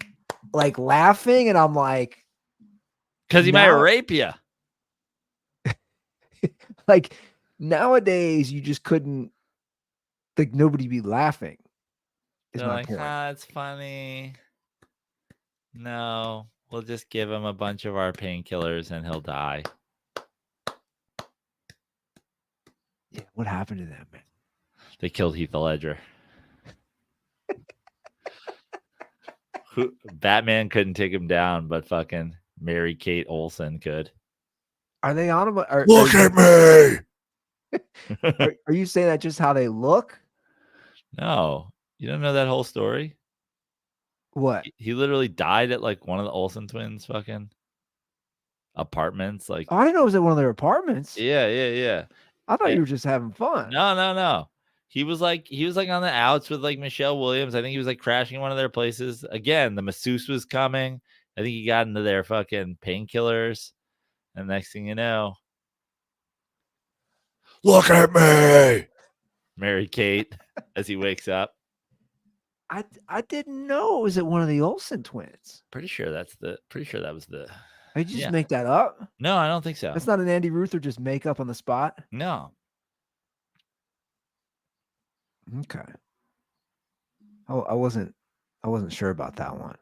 laughing. And I'm like, because he might rape you. Like nowadays, you just couldn't, like, nobody be laughing. Is my point. It's funny. No, we'll just give him a bunch of our painkillers and he'll die. Yeah, what happened to them, man? They killed Heath Ledger. Batman couldn't take him down, but fucking Mary Kate Olsen could. Are they on him? Look at me. Are you saying that just how they look? No, you don't know that whole story. What? He literally died at like one of the Olsen twins' fucking apartments. Like, I didn't know it was at one of their apartments. Yeah. I thought you were just having fun. No. He was like on the outs with like Michelle Williams. I think he was like crashing in one of their places. Again, the masseuse was coming. I think he got into their fucking painkillers. And next thing you know, look at me, Mary Kate, as he wakes up. I didn't know it was at one of the Olsen twins. Pretty sure that was the. Did you just make that up? No, I don't think so. That's not an Andy Ruther just make up on the spot. No. Okay. Oh, I wasn't sure about that one.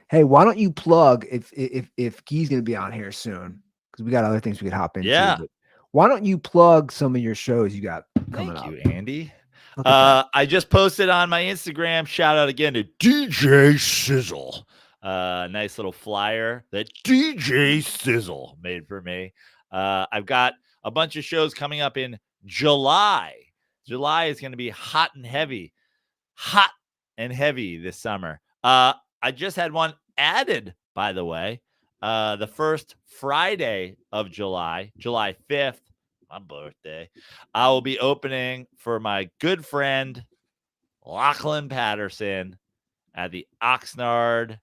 Hey, why don't you plug if Guy's going to be on here soon, because we got other things we could hop into. Yeah. But why don't you plug some of your shows you got coming up? Thank you, Andy. I just posted on my Instagram. Shout out again to DJ Sizzle. Nice little flyer that DJ Sizzle made for me. I've got a bunch of shows coming up in July. July is going to be hot and heavy this summer. I just had one added, by the way. The first Friday of July, July 5th, my birthday, I will be opening for my good friend Lachlan Patterson at the Oxnard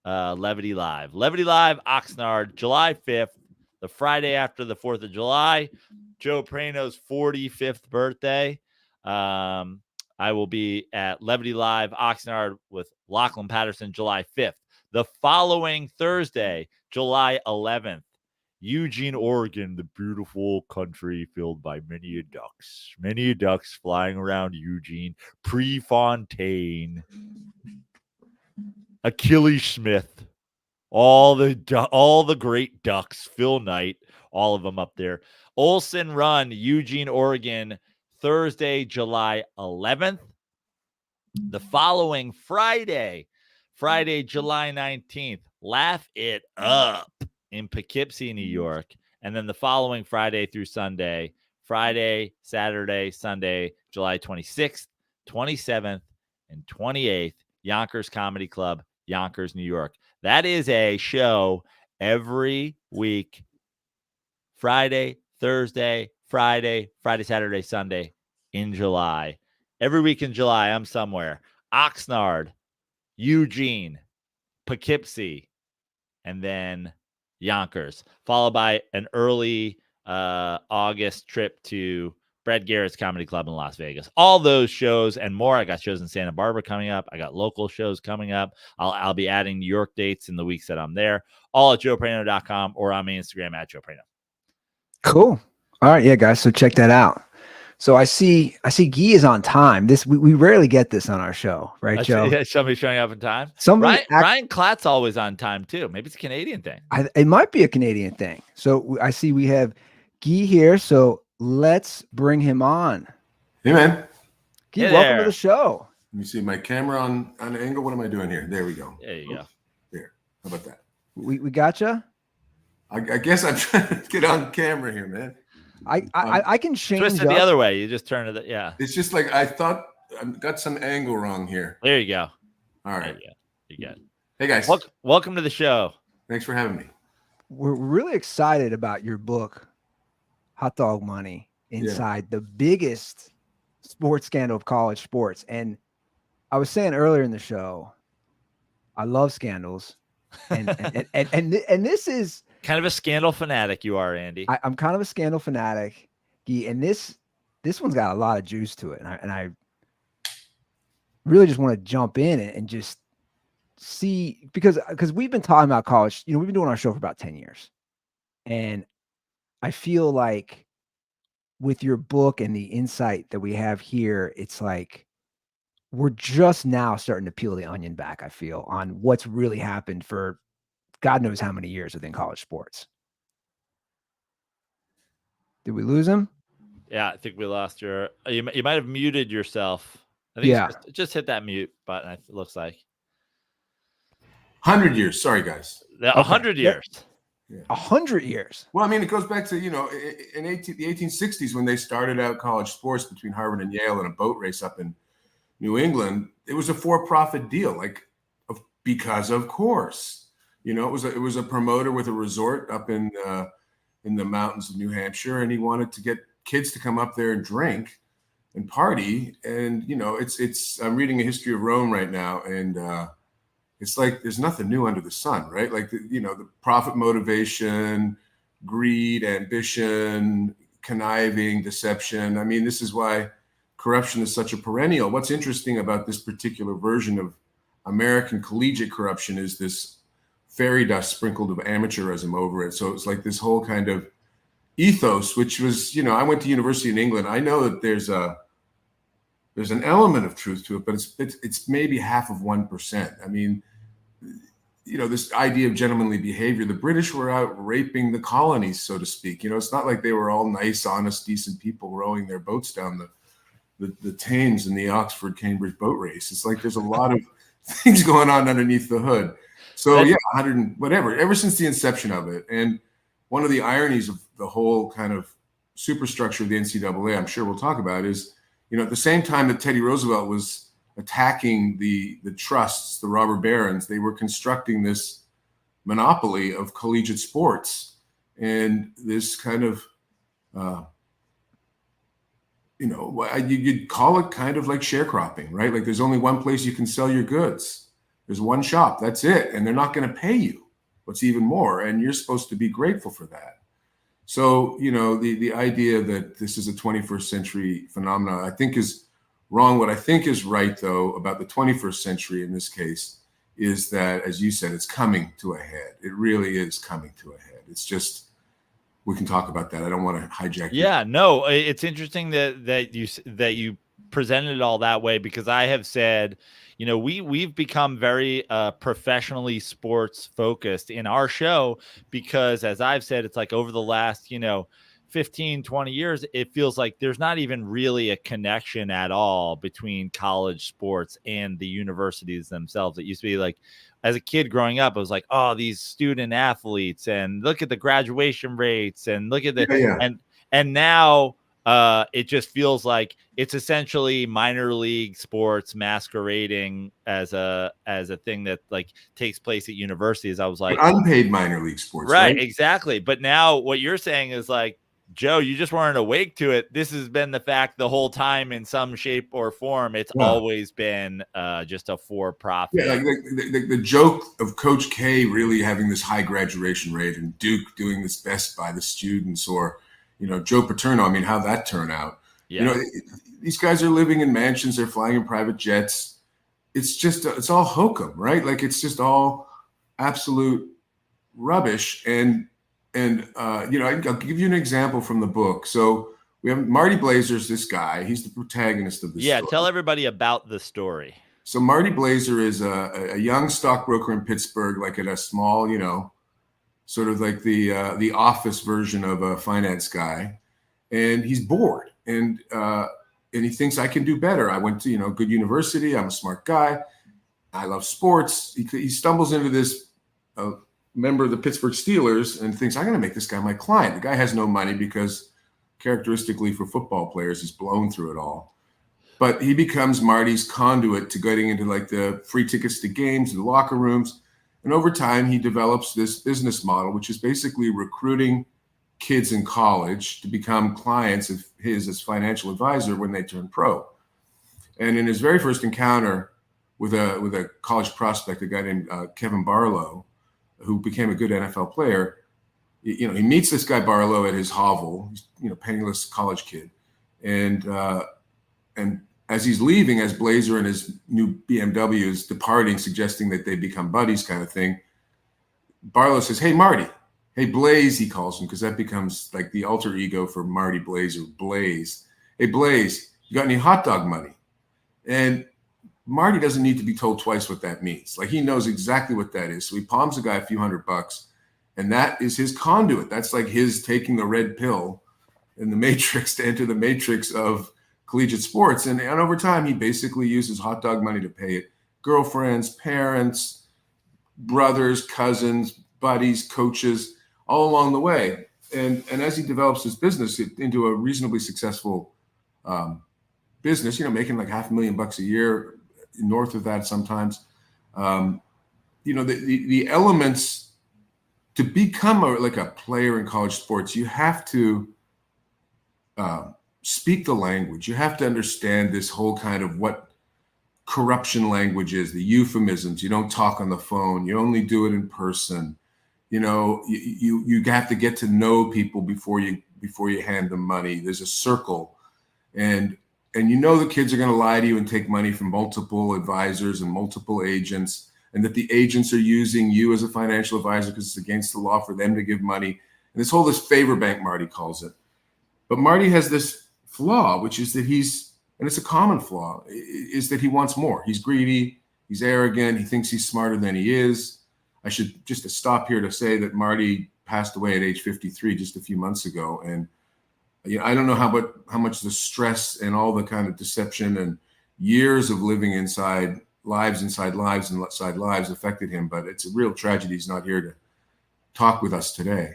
Levity Live. Levity Live, Oxnard, July 5th, the Friday after the 4th of July, Joe Prano's 45th birthday. I will be at Levity Live, Oxnard with Lachlan Patterson, July 5th. The following Thursday, July 11th, Eugene, Oregon, the beautiful country filled by many ducks flying around Eugene. Prefontaine, Achilles Smith, all the great ducks. Phil Knight, all of them up there. Olson Run, Eugene, Oregon, Thursday, July 11th. The following Friday, July 19th, Laugh It Up in Poughkeepsie, New York. And then the following Friday through Sunday, Friday, Saturday, Sunday, July 26th, 27th, and 28th, Yonkers Comedy Club, Yonkers, New York. That is a show every week. Friday, Thursday, Friday, Saturday, Sunday in July. Every week in July, I'm somewhere. Oxnard, Eugene, Poughkeepsie, and then Yonkers, followed by an early August trip to Brad Garrett's Comedy Club in Las Vegas. All those shows and more. I got shows in Santa Barbara coming up. I got local shows coming up. I'll be adding New York dates in the weeks that I'm there. All at joeprano.com or on my Instagram at joeprano. Cool. All right, yeah, guys. So check that out. So I see Guy is on time. We rarely get this on our show, right, Joe? Yeah, somebody showing up in time. Ryan Klatt's always on time too. Maybe it's a Canadian thing. It might be a Canadian thing. So I see we have Guy here. So let's bring him on. Hey, man. Guy, welcome to the show. Let me see my camera on an angle. What am I doing here? There we go. There you go. There. How about that? We gotcha. I guess I'm trying to get on camera here, man. I can change twist it the other way. You just turn it. Yeah. It's just like I thought I got some angle wrong here. There you go. All right. You got it. Hey guys. Welcome to the show. Thanks for having me. We're really excited about your book, Hot Dog Money, inside the biggest sports scandal of college sports. And I was saying earlier in the show, I love scandals, and this is kind of a scandal fanatic. You are, Andy. I'm kind of a scandal fanatic, Guy, and this one's got a lot of juice to it, and I really just want to jump in and just see, because we've been talking about college. We've been doing our show for about 10 years, and I feel like with your book and the insight that we have here, it's like we're just now starting to peel the onion back, I feel, on what's really happened for God knows how many years within college sports. Did we lose him? Yeah, I think we lost your. You might have muted yourself. I think just hit that mute button. It looks like 100 years. Sorry, guys. 100 years. Yeah. 100 years. Well, I mean, it goes back to in the 1860s when they started out college sports between Harvard and Yale in a boat race up in New England. It was a for-profit deal, because of course. It was a promoter with a resort up in the mountains of New Hampshire, and he wanted to get kids to come up there and drink and party. And it's I'm reading a history of Rome right now, and it's like there's nothing new under the sun, right? Like the profit motivation, greed, ambition, conniving, deception. I mean, this is why corruption is such a perennial. What's interesting about this particular version of American collegiate corruption is this fairy dust sprinkled of amateurism over it. So it's like this whole kind of ethos, which was, I went to university in England. I know that there's an element of truth to it, but it's maybe half of 1%. I mean, this idea of gentlemanly behavior, the British were out raping the colonies, so to speak. It's not like they were all nice, honest, decent people rowing their boats down the Thames in the Oxford-Cambridge boat race. It's like there's a lot of things going on underneath the hood. So 100 whatever, ever since the inception of it. And one of the ironies of the whole kind of superstructure of the NCAA, I'm sure we'll talk about, is, at the same time that Teddy Roosevelt was attacking the trusts, the robber barons, they were constructing this monopoly of collegiate sports and this kind of, you'd call it kind of like sharecropping, right? Like there's only one place you can sell your goods. There's one shop, that's it. And they're not going to pay you. What's even more, and you're supposed to be grateful for that. So, the idea that this is a 21st century phenomenon, I think is wrong. What I think is right, though, about the 21st century in this case is that, as you said, it's coming to a head. It really is coming to a head. It's just, we can talk about that. I don't want to hijack. Yeah, no, it's interesting that you presented it all that way, because I have said, we've become very professionally sports focused in our show, because as I've said, it's like over the last, 15, 20 years, it feels like there's not even really a connection at all between college sports and the universities themselves. It used to be like, as a kid growing up, I was like, oh, these student athletes, and look at the graduation rates, and look at the, and now it just feels like it's essentially minor league sports masquerading as a thing that like takes place at universities. I was like, but unpaid minor league sports, right? Exactly. But now what you're saying is like, Joe, you just weren't awake to it. This has been the fact the whole time in some shape or form. It's always been just a for-profit. Yeah, like the joke of Coach K really having this high graduation rate and Duke doing this best by the students, or, Joe Paterno. I mean, how'd that turn out? Yeah. These guys are living in mansions. They're flying in private jets. It's just, it's all hokum, right? Like, it's just all absolute rubbish. I'll give you an example from the book. So we have Marty Blazer's this guy. He's the protagonist of this story. Tell everybody about the story. So Marty Blazer is a young stockbroker in Pittsburgh, like at a small, sort of like the office version of a finance guy. And he's bored. And he thinks, I can do better. I went to, good university. I'm a smart guy. I love sports. He stumbles into this member of the Pittsburgh Steelers and thinks, I'm going to make this guy my client. The guy has no money because characteristically for football players, he's blown through it all. But he becomes Marty's conduit to getting into like the free tickets to games, the locker rooms. And over time, he develops this business model, which is basically recruiting kids in college to become clients of his as financial advisor when they turn pro. And in his very first encounter with a college prospect, a guy named Kevin Barlow, who became a good NFL player, he meets this guy Barlow at his hovel, penniless college kid. And as he's leaving, as Blazer and his new BMW is departing, suggesting that they become buddies kind of thing, Barlow says, hey, Marty. Hey, Blaze, he calls him, because that becomes like the alter ego for Marty Blazer, Blaze. Hey, Blaze, you got any hot dog money? And Marty doesn't need to be told twice what that means. Like, he knows exactly what that is. So he palms the guy a few $100, and that is his conduit. That's like his taking the red pill in the matrix to enter the matrix of collegiate sports. And over time, he basically uses hot dog money to pay it. Girlfriends, parents, brothers, cousins, buddies, coaches, all along the way. And as he develops his business into a reasonably successful business, making like $500,000 a year, north of that sometimes, the elements to become like a player in college sports, you have to speak the language. You have to understand this whole kind of what corruption language is, the euphemisms. You don't talk on the phone. You only do it in person. You have to get to know people before you hand them money. There's a circle, and the kids are going to lie to you and take money from multiple advisors and multiple agents, and that the agents are using you as a financial advisor because it's against the law for them to give money. And this favor bank, Marty calls it. But Marty has this flaw, which is that and it's a common flaw, is that he wants more. He's greedy. He's arrogant. He thinks he's smarter than he is. I should just stop here to say that Marty passed away at age 53 just a few months ago. And I don't know how much the stress and all the kind of deception and years of living inside lives affected him. But it's a real tragedy he's not here to talk with us today,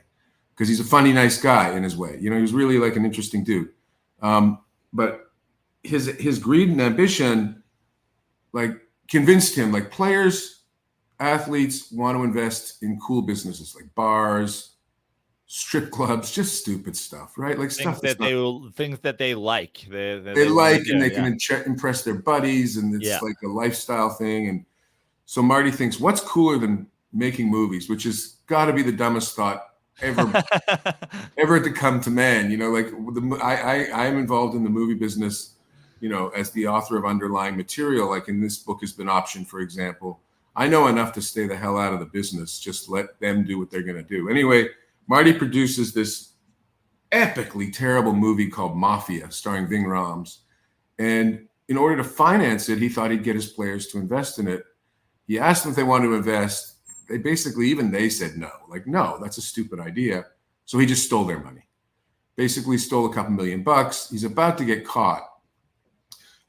because he's a funny, nice guy in his way. He was really like an interesting dude. But his greed and ambition like convinced him, like athletes want to invest in cool businesses like bars, strip clubs, just stupid stuff, right? Like things that they like. They like, and they can impress their buddies, and it's like a lifestyle thing. And so Marty thinks, what's cooler than making movies, which has got to be the dumbest thought ever to come to man. I'm involved in the movie business, as the author of underlying material. Like in this book has been optioned, for example. I know enough to stay the hell out of the business. Just let them do what they're going to do. Anyway, Marty produces this epically terrible movie called Mafia, starring Ving Rhames. And in order to finance it, he thought he'd get his players to invest in it. He asked them if they wanted to invest. They basically, even they said no. Like, no, that's a stupid idea. So he just stole their money. Basically stole a couple $1,000,000. He's about to get caught.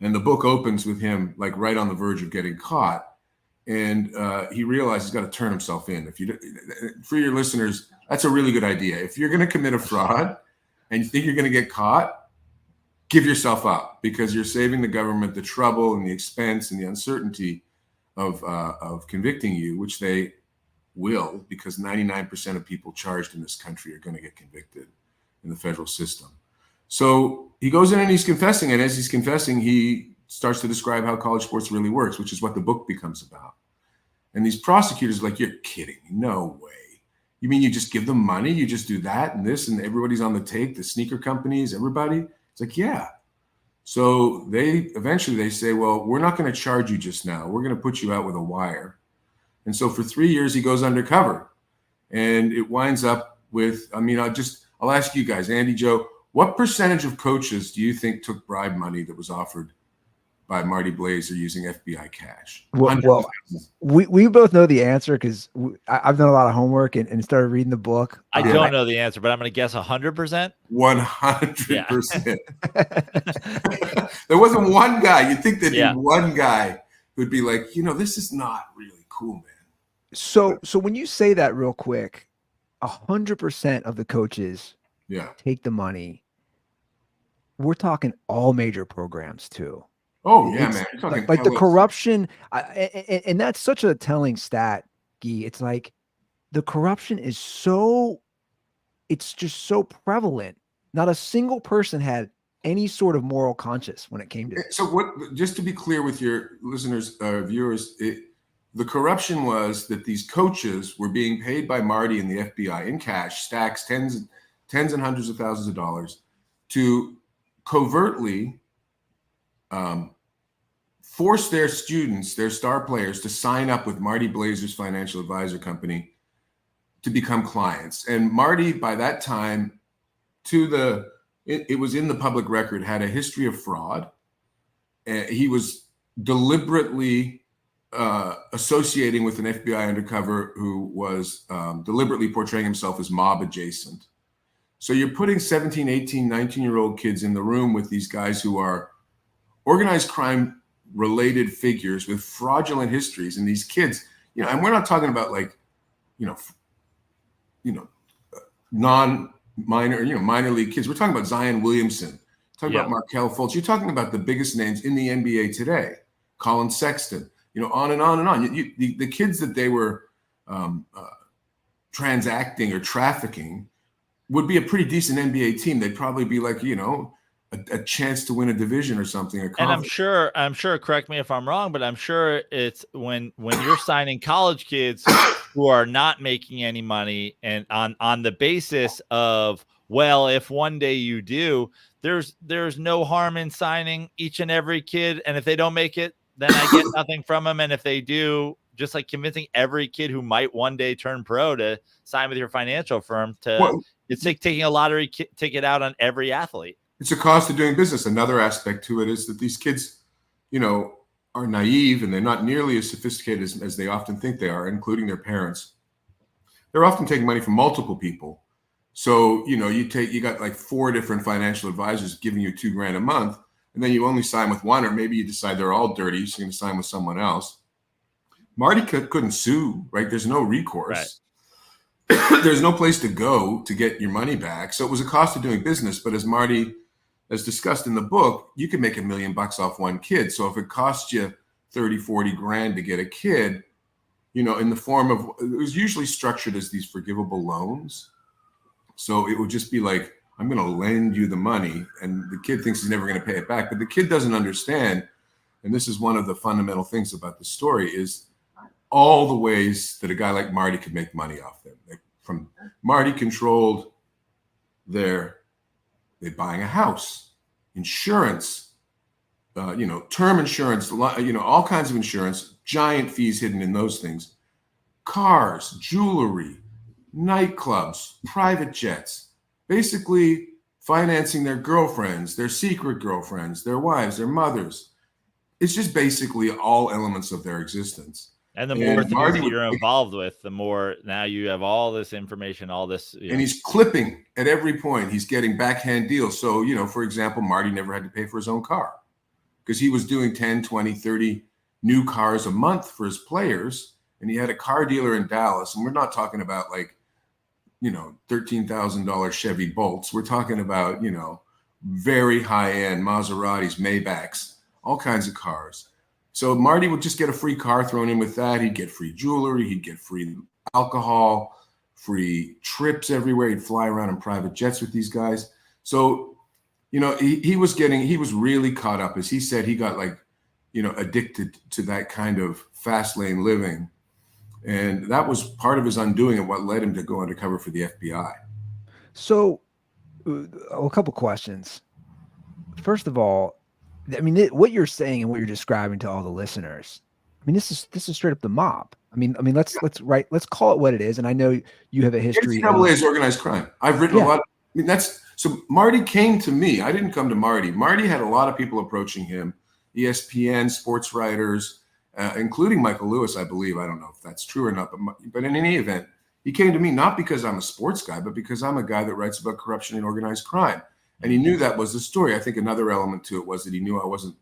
And the book opens with him like right on the verge of getting caught. And he realized he's got to turn himself in. For your listeners, that's a really good idea. If you're going to commit a fraud and you think you're going to get caught, give yourself up, because you're saving the government the trouble and the expense and the uncertainty of convicting you, which they will, because 99% of people charged in this country are going to get convicted in the federal system. So he goes in and he's confessing. And as he's confessing, he starts to describe how college sports really works, which is what the book becomes about. And these prosecutors are like, you're kidding. No way. You mean you just give them money? You just do that and this, and everybody's on the take, the sneaker companies, everybody? It's like, yeah. So they say, well, we're not going to charge you just now. We're going to put you out with a wire. And so for 3 years, he goes undercover. And it winds up with, I'll ask you guys, Andy, Joe, what percentage of coaches do you think took bribe money that was offered by Marty Blazer using FBI cash? Well, we both know the answer because I've done a lot of homework and started reading the book. I don't know the answer, but I'm going to guess 100%. 100%. There wasn't one guy. You'd think there'd be one guy who'd be like, this is not really cool, man. So when you say that real quick, 100% of the coaches take the money. We're talking all major programs too. Oh yeah, man! Like the corruption, and that's such a telling stat, Guy. It's like the corruption is it's just so prevalent. Not a single person had any sort of moral conscience when it came to this. So just to be clear with your listeners, viewers, the corruption was that these coaches were being paid by Marty and the FBI in cash, stacks, tens and hundreds of thousands of dollars, to covertly force their students, their star players, to sign up with Marty Blazer's financial advisor company to become clients. And Marty, by that time, it was in the public record, had a history of fraud. He was deliberately associating with an FBI undercover who was deliberately portraying himself as mob adjacent. So you're putting 17, 18, 19-year-old kids in the room with these guys who are organized crime related figures with fraudulent histories. And these kids, and we're not talking about non-minor, minor league kids. We're talking about Zion Williamson, talking about Markelle Fultz. You're talking about the biggest names in the NBA today, Colin Sexton, on and on and on. The kids that they were transacting or trafficking would be a pretty decent NBA team. They'd probably be like, a chance to win a division or something. And I'm sure, correct me if I'm wrong, but I'm sure it's when you're signing college kids who are not making any money, and on the basis of, well, if one day you do, there's no harm in signing each and every kid. And if they don't make it, then I get nothing from them. And if they do, just like convincing every kid who might one day turn pro to sign with your financial firm it's like taking a lottery ticket out on every athlete. It's a cost of doing business. Another aspect to it is that these kids, are naive and they're not nearly as sophisticated as they often think they are, including their parents. They're often taking money from multiple people. So, you got like 4 different financial advisors giving you $2,000 a month, and then you only sign with one, or maybe you decide they're all dirty, so you're going to sign with someone else. Marty couldn't sue, right? There's no recourse. Right. There's no place to go to get your money back. So it was a cost of doing business. But as Marty, as discussed in the book, you can make $1 million off one kid. So if it costs you 30, 40 grand to get a kid, in the form of, it was usually structured as these forgivable loans. So it would just be like, I'm going to lend you the money, and the kid thinks he's never going to pay it back. But the kid doesn't understand. And this is one of the fundamental things about the story, is all the ways that a guy like Marty could make money off them. From Marty controlled they buying a house, insurance, term insurance, all kinds of insurance, giant fees hidden in those things. Cars, jewelry, nightclubs, private jets, basically financing their girlfriends, their secret girlfriends, their wives, their mothers. It's just basically all elements of their existence. And the more things that you're involved with, the more now you have all this information, all this. And he's clipping at every point. He's getting backhand deals. So, you know, for example, Marty never had to pay for his own car because he was doing 10, 20, 30 new cars a month for his players. And he had a car dealer in Dallas. And we're not talking about like, you know, $13,000 Chevy Bolts. We're talking about, you know, very high-end Maseratis, Maybachs, all kinds of cars. So Marty would just get a free car thrown in with that. He'd get free jewelry. He'd get free alcohol, free trips everywhere. He'd fly around in private jets with these guys. So, you know, he was really caught up. As he said, he got like, you know, addicted to that kind of fast lane living. And that was part of his undoing and what led him to go undercover for the FBI. So a couple questions. First of all, I mean, what you're saying and what you're describing to all the listeners, I mean, this is straight up the mob. I mean, let's call it what it is. And I know you have a history. NCAA is organized crime. I've written a lot. I mean, so Marty came to me. I didn't come to Marty. Marty had a lot of people approaching him, ESPN, sports writers, including Michael Lewis, I believe. I don't know if that's true or not, but in any event, he came to me not because I'm a sports guy, but because I'm a guy that writes about corruption and organized crime. And he knew that was the story. I think another element to it was that he knew I wasn't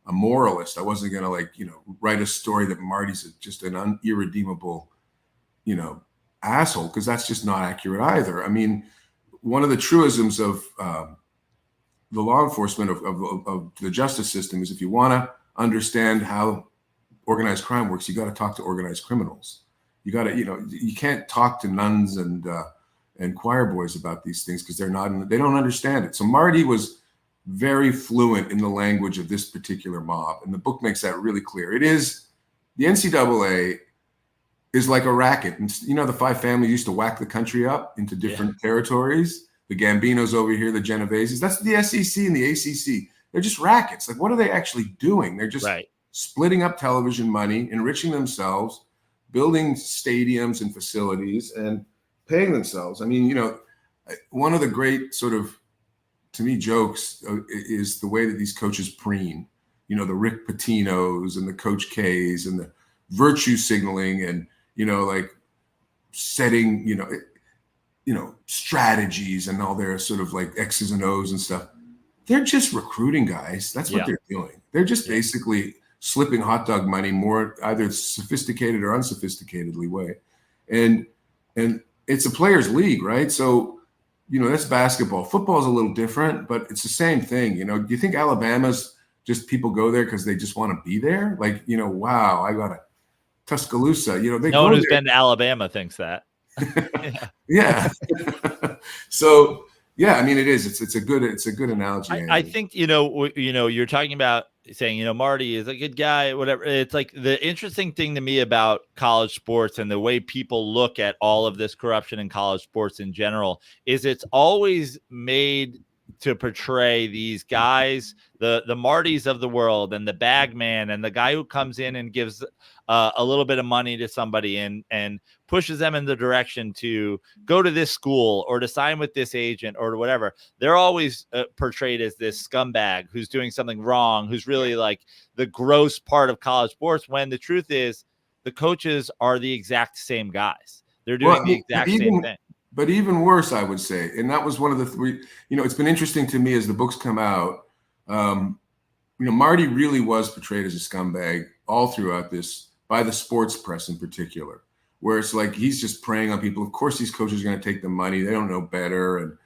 a moralist. I wasn't going to, like, you know, write a story that Marty's just an irredeemable, you know, asshole, because that's just not accurate either. I mean, one of the truisms of the law enforcement of the justice system is if you want to understand how organized crime works, you got to talk to organized criminals. You got to, you know, you can't talk to nuns and choir boys about these things because they don't understand it. So Marty was very fluent in the language of this particular mob, and the book makes that really clear. It is, the NCAA is like a racket. And, you know, the five families used to whack the country up into different territories. The Gambinos over here, the Genoveses. That's the SEC and the ACC. They're just rackets. Like, what are they actually doing? They're just splitting up television money, enriching themselves, building stadiums and facilities, and paying themselves. I mean, you know, one of the great sort of, to me, jokes is the way that these coaches preen, you know, the Rick Pitino's and the Coach K's and the virtue signaling and, you know, like setting, you know, strategies and all their sort of like X's and O's and stuff. They're just recruiting guys. That's what they're doing. They're just basically slipping hot dog money more either sophisticated or unsophisticatedly way. And it's a players' league, right? So, you know, that's basketball. Football is a little different, but it's the same thing. You know, do you think Alabama's just people go there because they just want to be there? Like, you know, wow, I got a Tuscaloosa. You know, no one who's been to Alabama thinks that. Yeah. So, yeah, I mean, it is. It's a good analogy. I think, you know, you're talking about saying, you know, Marty is a good guy, whatever. It's like the interesting thing to me about college sports and the way people look at all of this corruption in college sports in general is it's always made to portray these guys, the Martys of the world and the bag man and the guy who comes in and gives a little bit of money to somebody and pushes them in the direction to go to this school or to sign with this agent or whatever. They're always portrayed as this scumbag who's doing something wrong, who's really like the gross part of college sports, when the truth is the coaches are the exact same guys. They're doing the exact same thing. But even worse, I would say, and that was one of the three, you know, it's been interesting to me as the books come out. You know, Marty really was portrayed as a scumbag all throughout this by the sports press in particular, where it's like he's just preying on people. Of course, these coaches are going to take the money. They don't know better. And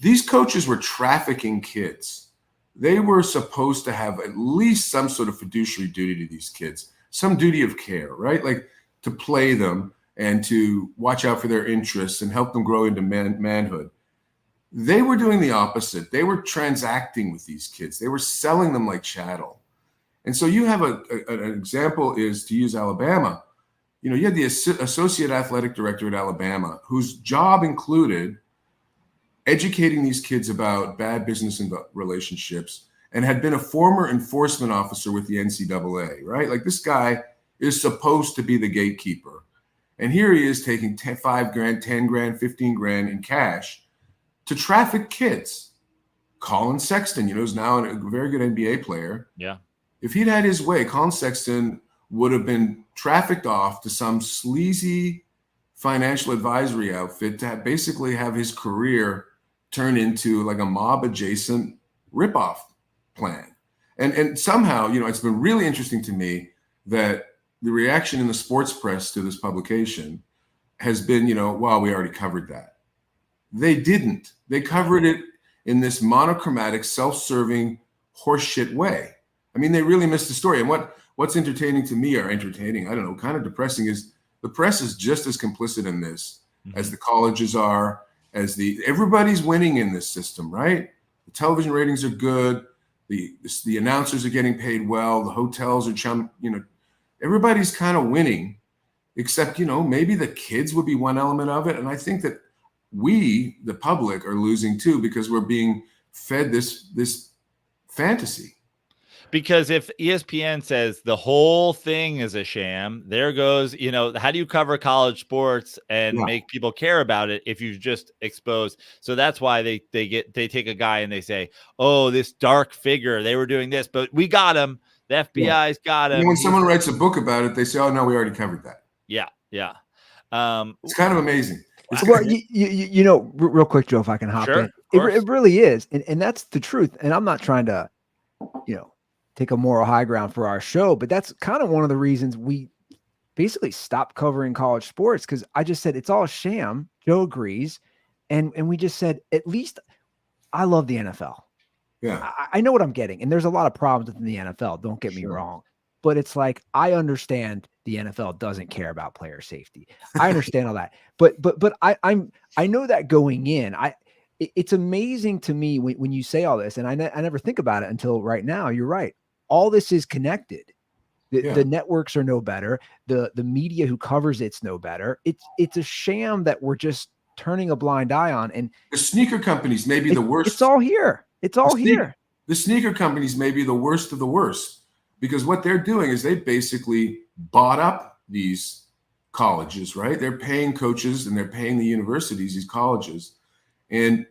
these coaches were trafficking kids. They were supposed to have at least some sort of fiduciary duty to these kids, some duty of care, right? Like to play them and to watch out for their interests and help them grow into manhood. They were doing the opposite. They were transacting with these kids. They were selling them like chattel. And so you have an example is, to use Alabama, you know, you had the associate athletic director at Alabama whose job included educating these kids about bad business and relationships and had been a former enforcement officer with the NCAA, right? Like this guy is supposed to be the gatekeeper. And here he is taking 5 grand, 10 grand, 15 grand in cash to traffic kids. Colin Sexton, is now a very good NBA player. Yeah. If he'd had his way, Colin Sexton would have been trafficked off to some sleazy financial advisory outfit to basically have his career turn into like a mob adjacent ripoff plan. And somehow, it's been really interesting to me that the reaction in the sports press to this publication has been, well, we already covered that. They didn't. They covered it in this monochromatic, self-serving, horseshit way. I mean, they really missed the story. And what's entertaining to me, or entertaining, I don't know, kind of depressing, is the press is just as complicit in this as the colleges are, everybody's winning in this system, right? The television ratings are good. The announcers are getting paid well. The hotels are everybody's kind of winning, except, maybe the kids would be one element of it. And I think that we, the public, are losing too, because we're being fed this fantasy. Because if ESPN says the whole thing is a sham, there goes, how do you cover college sports and make people care about it if you just expose? So that's why they take a guy and they say, oh, this dark figure, they were doing this, but we got him. The FBI's got him. And when someone writes a book about it, they say, oh, no, we already covered that. Yeah. Yeah. It's kind of amazing. Well, real quick, Joe, if I can hop in. It really is. And that's the truth. And I'm not trying to, take a moral high ground for our show, but that's kind of one of the reasons we basically stopped covering college sports, because I just said it's all sham. Joe agrees. And we just said, at least I love the NFL. Yeah. I know what I'm getting. And there's a lot of problems within the NFL. Don't get me wrong. But it's like, I understand the NFL doesn't care about player safety. I understand all that. But I know that going in, it's amazing to me when you say all this, and I never think about it until right now. You're right. All this is connected. The networks are no better. The media who covers it's no better. It's a sham that we're just turning a blind eye on. And the sneaker companies may be the worst. It's all here. It's all here. The sneaker companies may be the worst of the worst, because what they're doing is they basically bought up these colleges, right? They're paying coaches and they're paying the universities, these colleges. And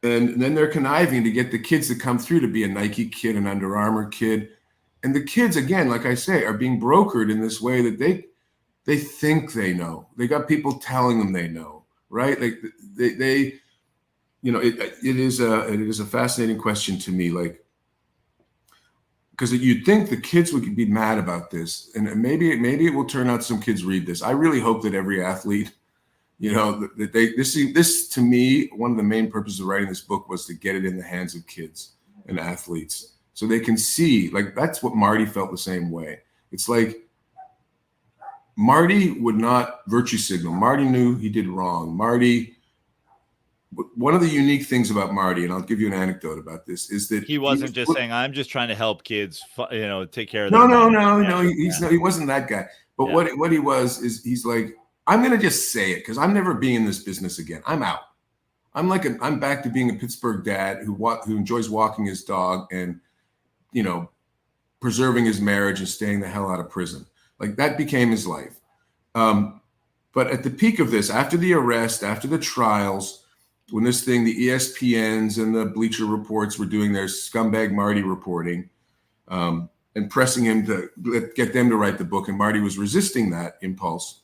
then they're conniving to get the kids that come through to be a Nike kid, an Under Armour kid. And the kids, again, like I say, are being brokered in this way that they think they know. They got people telling them they know, right? Like it is a fascinating question to me, like, because you'd think the kids would be mad about this, and maybe it will turn out some kids read this. I really hope that every athlete, this to me, one of the main purposes of writing this book was to get it in the hands of kids and athletes so they can see, like, that's what Marty felt the same way. It's like Marty would not virtue signal. Marty knew he did wrong. One of the unique things about Marty, and I'll give you an anecdote about this, is that he wasn't just saying, I'm just trying to help kids, take care of them. No. He wasn't that guy. But what he was is, he's like, I'm going to just say it because I'm never being in this business again. I'm out. I'm back to being a Pittsburgh dad who enjoys walking his dog and, preserving his marriage and staying the hell out of prison. Like, that became his life. But at the peak of this, after the arrest, after the trials, when this thing, the ESPNs and the Bleacher Reports were doing their scumbag Marty reporting, and pressing him to get them to write the book, and Marty was resisting that impulse.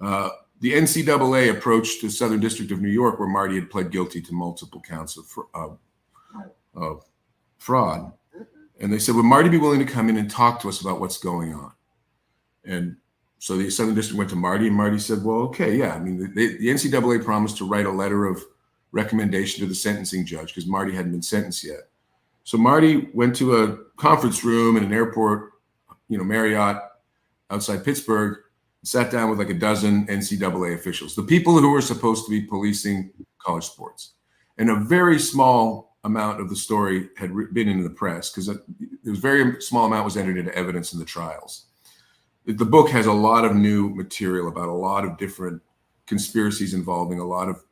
The NCAA approached the Southern District of New York, where Marty had pled guilty to multiple counts of fraud. And they said, would Marty be willing to come in and talk to us about what's going on? And so the Southern District went to Marty, and Marty said, well, okay, yeah. I mean, the NCAA promised to write a letter of recommendation to the sentencing judge because Marty hadn't been sentenced yet. So Marty went to a conference room in an airport, Marriott outside Pittsburgh, sat down with like a dozen NCAA officials, the people who were supposed to be policing college sports. And a very small amount of the story had been in the press, because very small amount was entered into evidence in the trials. The book has a lot of new material about a lot of different conspiracies involving a lot of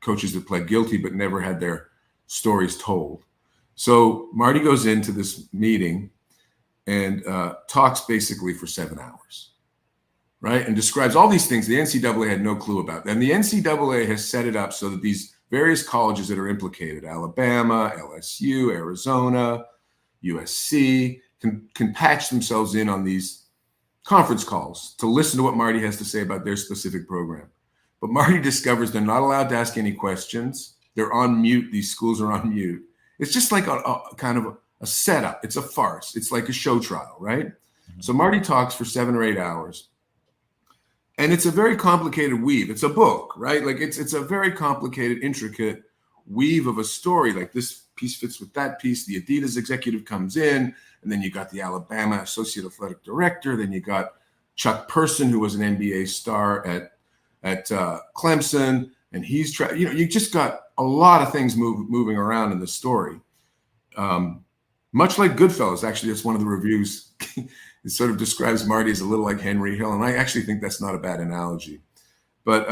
coaches that pled guilty but never had their stories told. So Marty goes into this meeting and talks basically for 7 hours, right? And describes all these things the NCAA had no clue about. And the NCAA has set it up so that these various colleges that are implicated, Alabama, LSU, Arizona, USC, can patch themselves in on these conference calls to listen to what Marty has to say about their specific program. But Marty discovers they're not allowed to ask any questions. They're on mute. These schools are on mute. It's just like a kind of a setup. It's a farce. It's like a show trial, right? Mm-hmm. So Marty talks for 7 or 8 hours. And it's a very complicated weave. It's a book, right? Like it's a very complicated, intricate weave of a story. Like this piece fits with that piece. The Adidas executive comes in, and then you got the Alabama associate athletic director. Then you got Chuck Person, who was an NBA star at Clemson, and he's you just got a lot of things moving around in the story. Much like Goodfellas, actually, that's one of the reviews. It sort of describes Marty as a little like Henry Hill, and I actually think that's not a bad analogy. But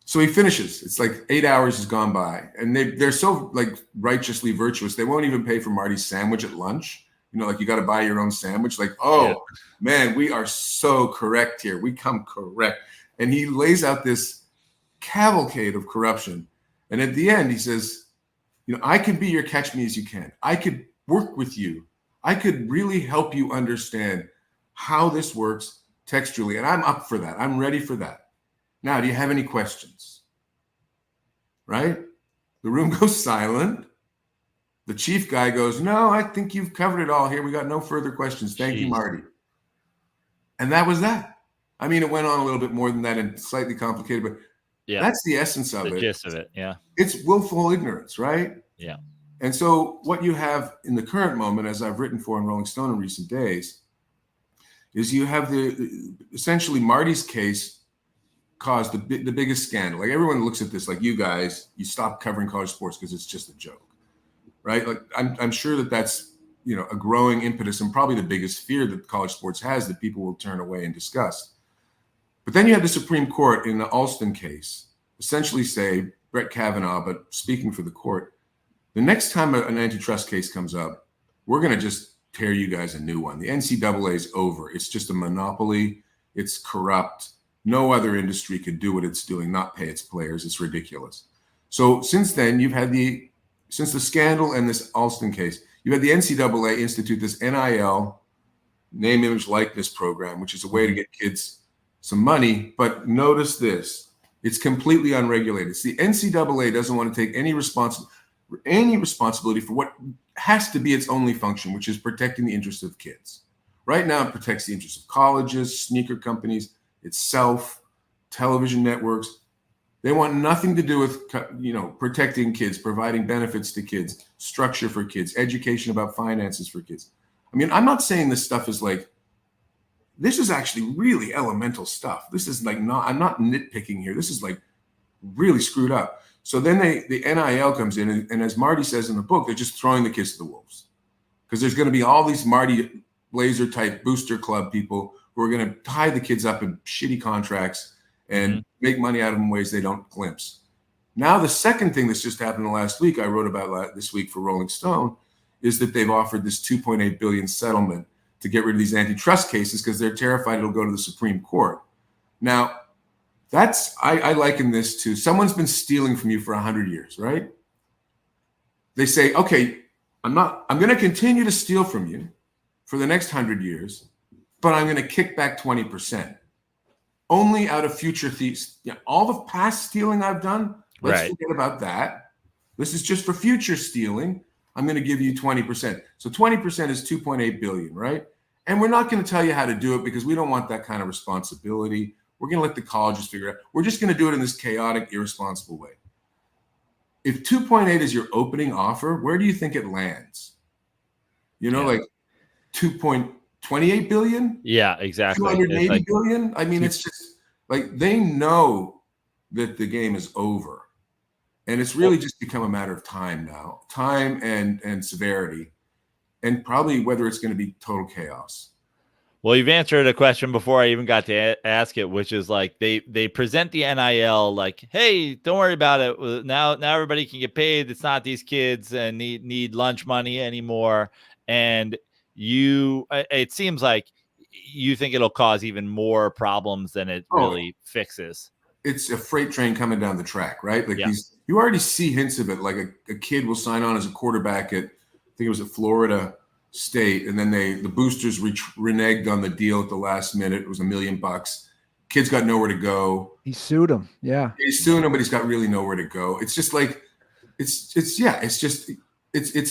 so he finishes. It's like 8 hours has gone by, and they're so like righteously virtuous. They won't even pay for Marty's sandwich at lunch. You know, like you got to buy your own sandwich. Like, man, we are so correct here. We come correct. And he lays out this cavalcade of corruption. And at the end, he says, I could be your catch me as you can. I could work with you. I could really help you understand how this works textually. And I'm up for that. I'm ready for that. Now, do you have any questions? Right? The room goes silent. The chief guy goes, no, I think you've covered it all here. We got no further questions. Thank you, Marty. And that was that. I mean, it went on a little bit more than that and slightly complicated, but that's the essence of it. The gist of it, yeah. It's willful ignorance, right? Yeah. And so what you have in the current moment, as I've written for in Rolling Stone in recent days, is you have essentially Marty's case caused the biggest scandal. Like everyone looks at this like you guys, you stop covering college sports because it's just a joke, right? Like I'm sure that's a growing impetus and probably the biggest fear that college sports has that people will turn away and discuss. But then you have the Supreme Court in the Alston case essentially say, Brett Kavanaugh, but speaking for the court, the next time an antitrust case comes up, we're going to just tear you guys a new one. The NCAA is over. It's just a monopoly. It's corrupt. No other industry could do what it's doing, not pay its players. It's ridiculous. So since then, since the scandal and this Alston case, you had the NCAA institute this NIL, name, image, likeness program, which is a way to get kids some money. But notice this, it's completely unregulated. It's the NCAA doesn't want to take any responsibility for what has to be its only function, which is protecting the interests of kids. Right now, it protects the interests of colleges, sneaker companies, itself, television networks. They want nothing to do with, protecting kids, providing benefits to kids, structure for kids, education about finances for kids. I mean, I'm not saying this stuff is like, this is actually really elemental stuff. This is like I'm not nitpicking here. This is like really screwed up. So then the NIL comes in, and as Marty says in the book, they're just throwing the kids to the wolves because there's going to be all these Marty Blazer type booster club people who are going to tie the kids up in shitty contracts and make money out of them in ways they don't glimpse. Now, the second thing that's just happened last week, I wrote about this week for Rolling Stone, is that they've offered this $2.8 billion settlement to get rid of these antitrust cases because they're terrified it'll go to the Supreme Court. Now, I liken this to someone's been stealing from you for 100 years, right? They say, okay, I'm going to continue to steal from you for the next 100 years, but I'm going to kick back 20%. Only out of future thieves. Yeah, all the past stealing I've done, let's forget about that. This is just for future stealing. I'm going to give you 20%. So 20% is $2.8 billion, right? And we're not going to tell you how to do it because we don't want that kind of responsibility. We're going to let the colleges figure it out. We're just going to do it in this chaotic, irresponsible way. If 2.8 is your opening offer, where do you think it lands? Like 2.28 billion? Yeah, exactly. 280 billion? I mean, it's just like they know that the game is over. And it's really just become a matter of time now, time and severity, and probably whether it's going to be total chaos. Well, you've answered a question before I even got to ask it, which is like they present the NIL like, hey, don't worry about it. Now everybody can get paid. It's not these kids and need lunch money anymore. And it seems like you think it'll cause even more problems than it really fixes. It's a freight train coming down the track, right? Like you already see hints of it. Like a kid will sign on as a quarterback at, I think it was at Florida State, and then the boosters reneged on the deal at the last minute. It was $1 million. Kid's got nowhere to go. He sued him. Yeah, he's suing him, but he's got really nowhere to go. It's just like it's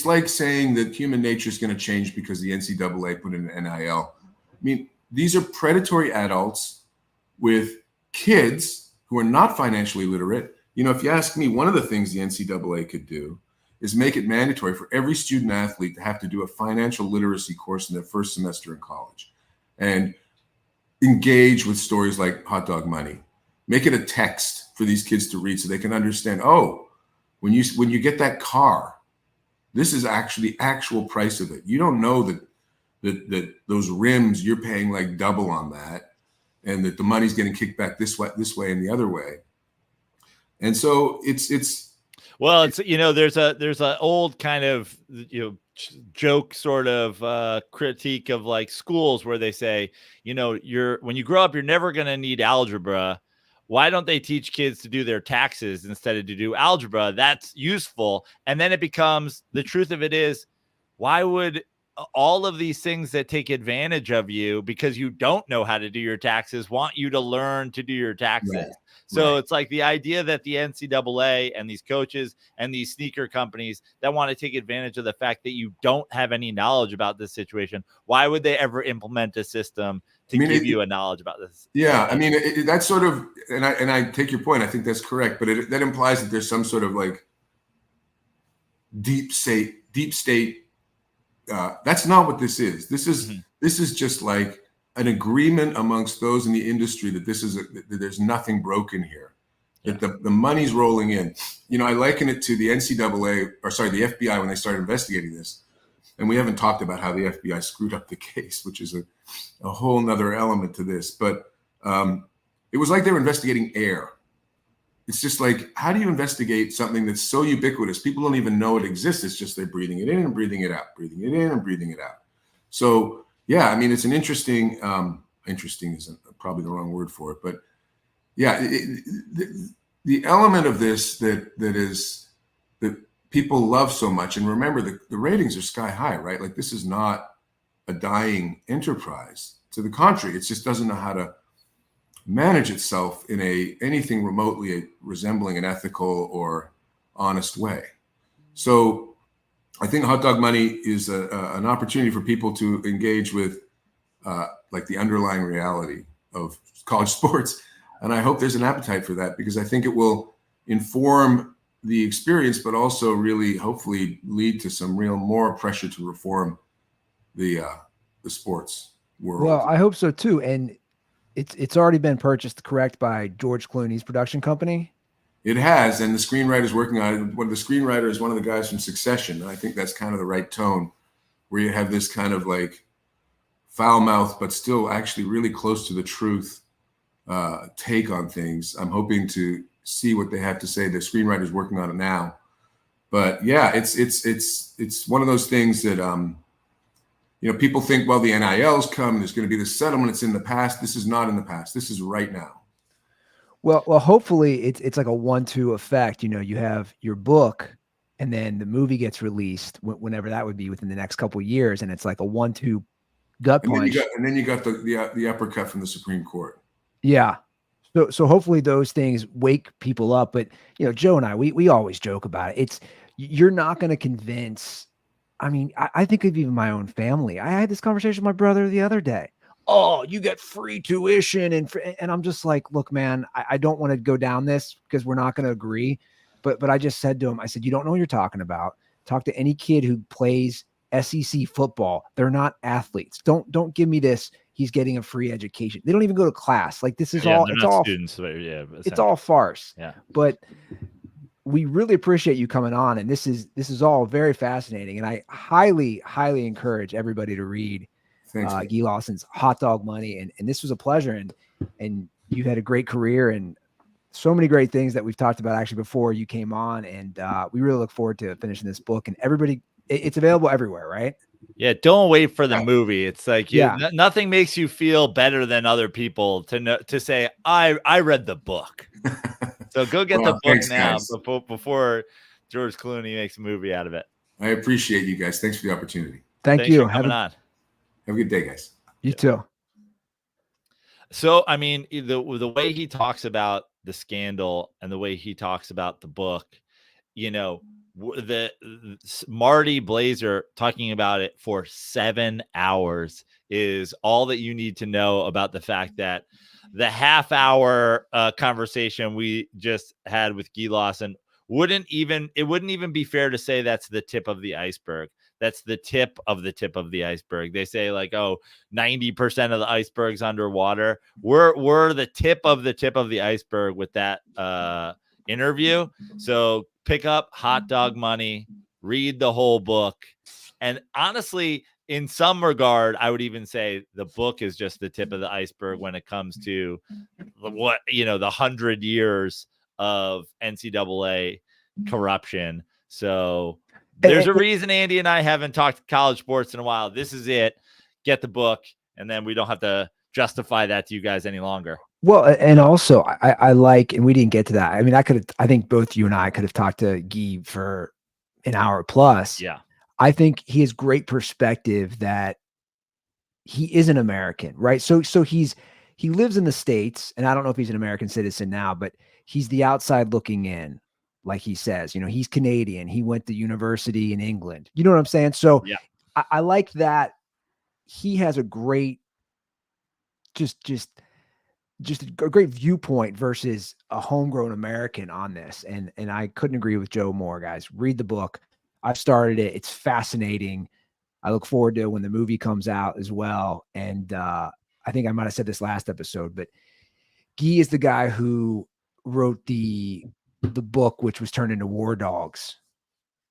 like saying that human nature is going to change because the NCAA put in an NIL. I mean, these are predatory adults with kids who are not financially literate. You know, if you ask me, one of the things the NCAA could do is make it mandatory for every student athlete to have to do a financial literacy course in their first semester in college and engage with stories like hot dog money. Make it a text for these kids to read so they can understand, oh, when you get that car, this is actually the actual price of it. You don't know that those rims, you're paying like double on that, and that the money's getting kicked back this way and the other way. And so it's there's a old kind of joke sort of critique of like schools where they say, when you grow up, you're never going to need algebra. Why don't they teach kids to do their taxes instead of to do algebra? That's useful. And then it becomes, the truth of it is, why would all of these things that take advantage of you because you don't know how to do your taxes want you to learn to do your taxes? Right. So it's like the idea that the NCAA and these coaches and these sneaker companies that want to take advantage of the fact that you don't have any knowledge about this situation, why would they ever implement a system to give you a knowledge about this? Yeah, I mean, that's sort of, and I take your point. I think that's correct, but that implies that there's some sort of like deep state. That's not what this is. This is just like an agreement amongst those in the industry that that there's nothing broken here, that the money's rolling in. I liken it to the NCAA, or sorry, the FBI when they started investigating this. And we haven't talked about how the FBI screwed up the case, which is a whole nother element to this. But it was like they were investigating air. It's just like, how do you investigate something that's so ubiquitous? People don't even know it exists. It's just they're breathing it in and breathing it out, breathing it in and breathing it out. So, yeah, I mean, it's an interesting is probably the wrong word for it. But, yeah, the element of this that people love so much. And remember, the ratings are sky high, right? Like, this is not a dying enterprise. To the contrary, it just doesn't know how to manage itself in anything remotely resembling an ethical or honest way. So I think hot dog money is an opportunity for people to engage with like the underlying reality of college sports. And I hope there's an appetite for that, because I think it will inform the experience, but also really hopefully lead to some more pressure to reform the sports world. Well, I hope so too. And it's already been purchased, correct, by George Clooney's production company? It has, and the screenwriter's working on it. One of the screenwriters is one of the guys from Succession, and I think that's kind of the right tone, where you have this kind of like foul mouth, but still actually really close to the truth take on things. I'm hoping to see what they have to say. The screenwriter's working on it now, but yeah, it's one of those things that people think, well, the NILs come, there's going to be this settlement. It's in the past. This is not in the past. This is right now. Well, hopefully it's like a 1-2 effect. You have your book, and then the movie gets released whenever that would be within the next couple of years, and it's like a 1-2 gut punch. And then you got the uppercut from the Supreme Court. Yeah. So hopefully those things wake people up. But Joe and I, we always joke about it. You're not going to convince. I mean, I think of even my own family. I had this conversation with my brother the other day. Oh, you get free tuition. And I'm just like, look, man, I don't want to go down this because we're not going to agree. But I just said to him, I said, you don't know what you're talking about. Talk to any kid who plays SEC football. They're not athletes. Don't give me this. He's getting a free education. They don't even go to class. Like, this is all, it's all students. It's all farce. Yeah. But we really appreciate you coming on. And this is all very fascinating. And I highly, highly encourage everybody to read Thanks, man. Guy Lawson's Hot Dog Money. And this was a pleasure. And you had a great career and so many great things that we've talked about actually before you came on. And we really look forward to finishing this book. And everybody, it's available everywhere, right? Yeah, don't wait for the movie. It's like Yeah. Nothing makes you feel better than other people to say, I read the book. So go get the book thanks, now guys. before George Clooney makes a movie out of it. I appreciate you guys. Thanks for the opportunity. Thanks you for coming on. Have a good day, guys. You too. So, I mean, the way he talks about the scandal and the way he talks about the book, you know, the Marty Blazer talking about it for 7 hours is all that you need to know about the fact that the half-hour conversation we just had with Guy Lawson wouldn't even be fair to say that's the tip of the iceberg. That's the tip of the iceberg. They say like, 90% of the iceberg's underwater. We're the tip of the iceberg with that interview. So pick up Hot Dog Money, read the whole book. And honestly, in some regard, I would even say the book is just the tip of the iceberg when it comes to the 100 years of NCAA corruption. So there's a reason Andy and I haven't talked college sports in a while. This is it. Get the book, and then we don't have to justify that to you guys any longer. Well, and also I like, and we didn't get to that. I mean, I think both you and I could have talked to Guy for an hour plus. Yeah. I think he has great perspective that he is an American, right? So he lives in the States, and I don't know if he's an American citizen now, but he's the outside looking in, like he says. He's Canadian. He went to university in England. You know what I'm saying? So yeah. I like that he has a great, just a great viewpoint versus a homegrown American on this. And I couldn't agree with Joe more, guys. Read the book. I've started it. It's fascinating. I look forward to when the movie comes out as well. And I think I might've said this last episode, but Guy is the guy who wrote the book, which was turned into War Dogs,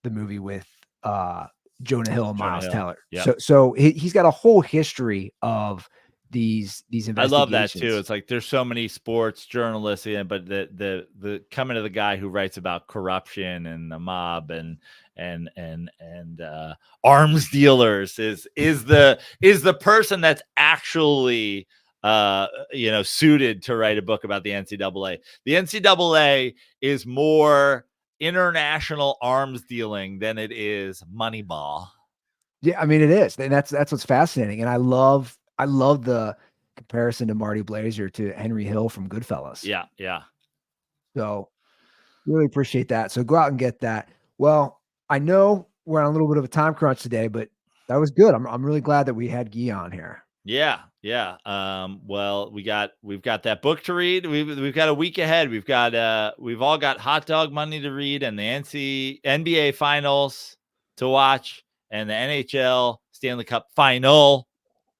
the movie with Jonah Hill and Miles Teller. Yep. So he's got a whole history of these investigations. I love that too. It's like there's so many sports journalists, but the coming to the guy who writes about corruption and the mob and arms dealers is the person that's actually suited to write a book about the NCAA. The NCAA is more international arms dealing than it is Moneyball. Yeah, I mean it is, and that's what's fascinating. And I love the comparison to Marty Blazer to Henry Hill from Goodfellas. Yeah. So really appreciate that. So go out and get that. Well, I know we're on a little bit of a time crunch today, but that was good. I'm really glad that we had Guy on here. Yeah. Well, we've got that book to read. We've got a week ahead. We've all got Hot Dog Money to read and the NBA finals to watch and the NHL Stanley Cup final,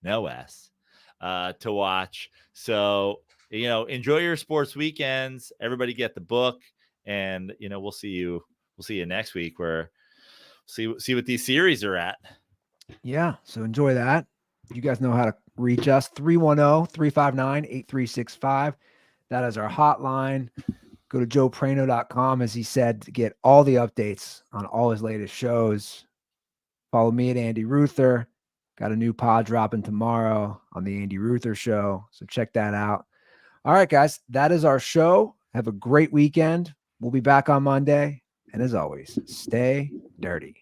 no S, to watch. So, enjoy your sports weekends. Everybody get the book, and we'll see you next week where see what these series are at. Yeah. So enjoy that. You guys know how to reach us, 310-359-8365. That is our hotline. Go to joeprano.com, as he said, to get all the updates on all his latest shows. Follow me at Andy Ruther. Got a new pod dropping tomorrow on the Andy Ruther Show. So check that out. All right, guys, that is our show. Have a great weekend. We'll be back on Monday. And as always, stay dirty.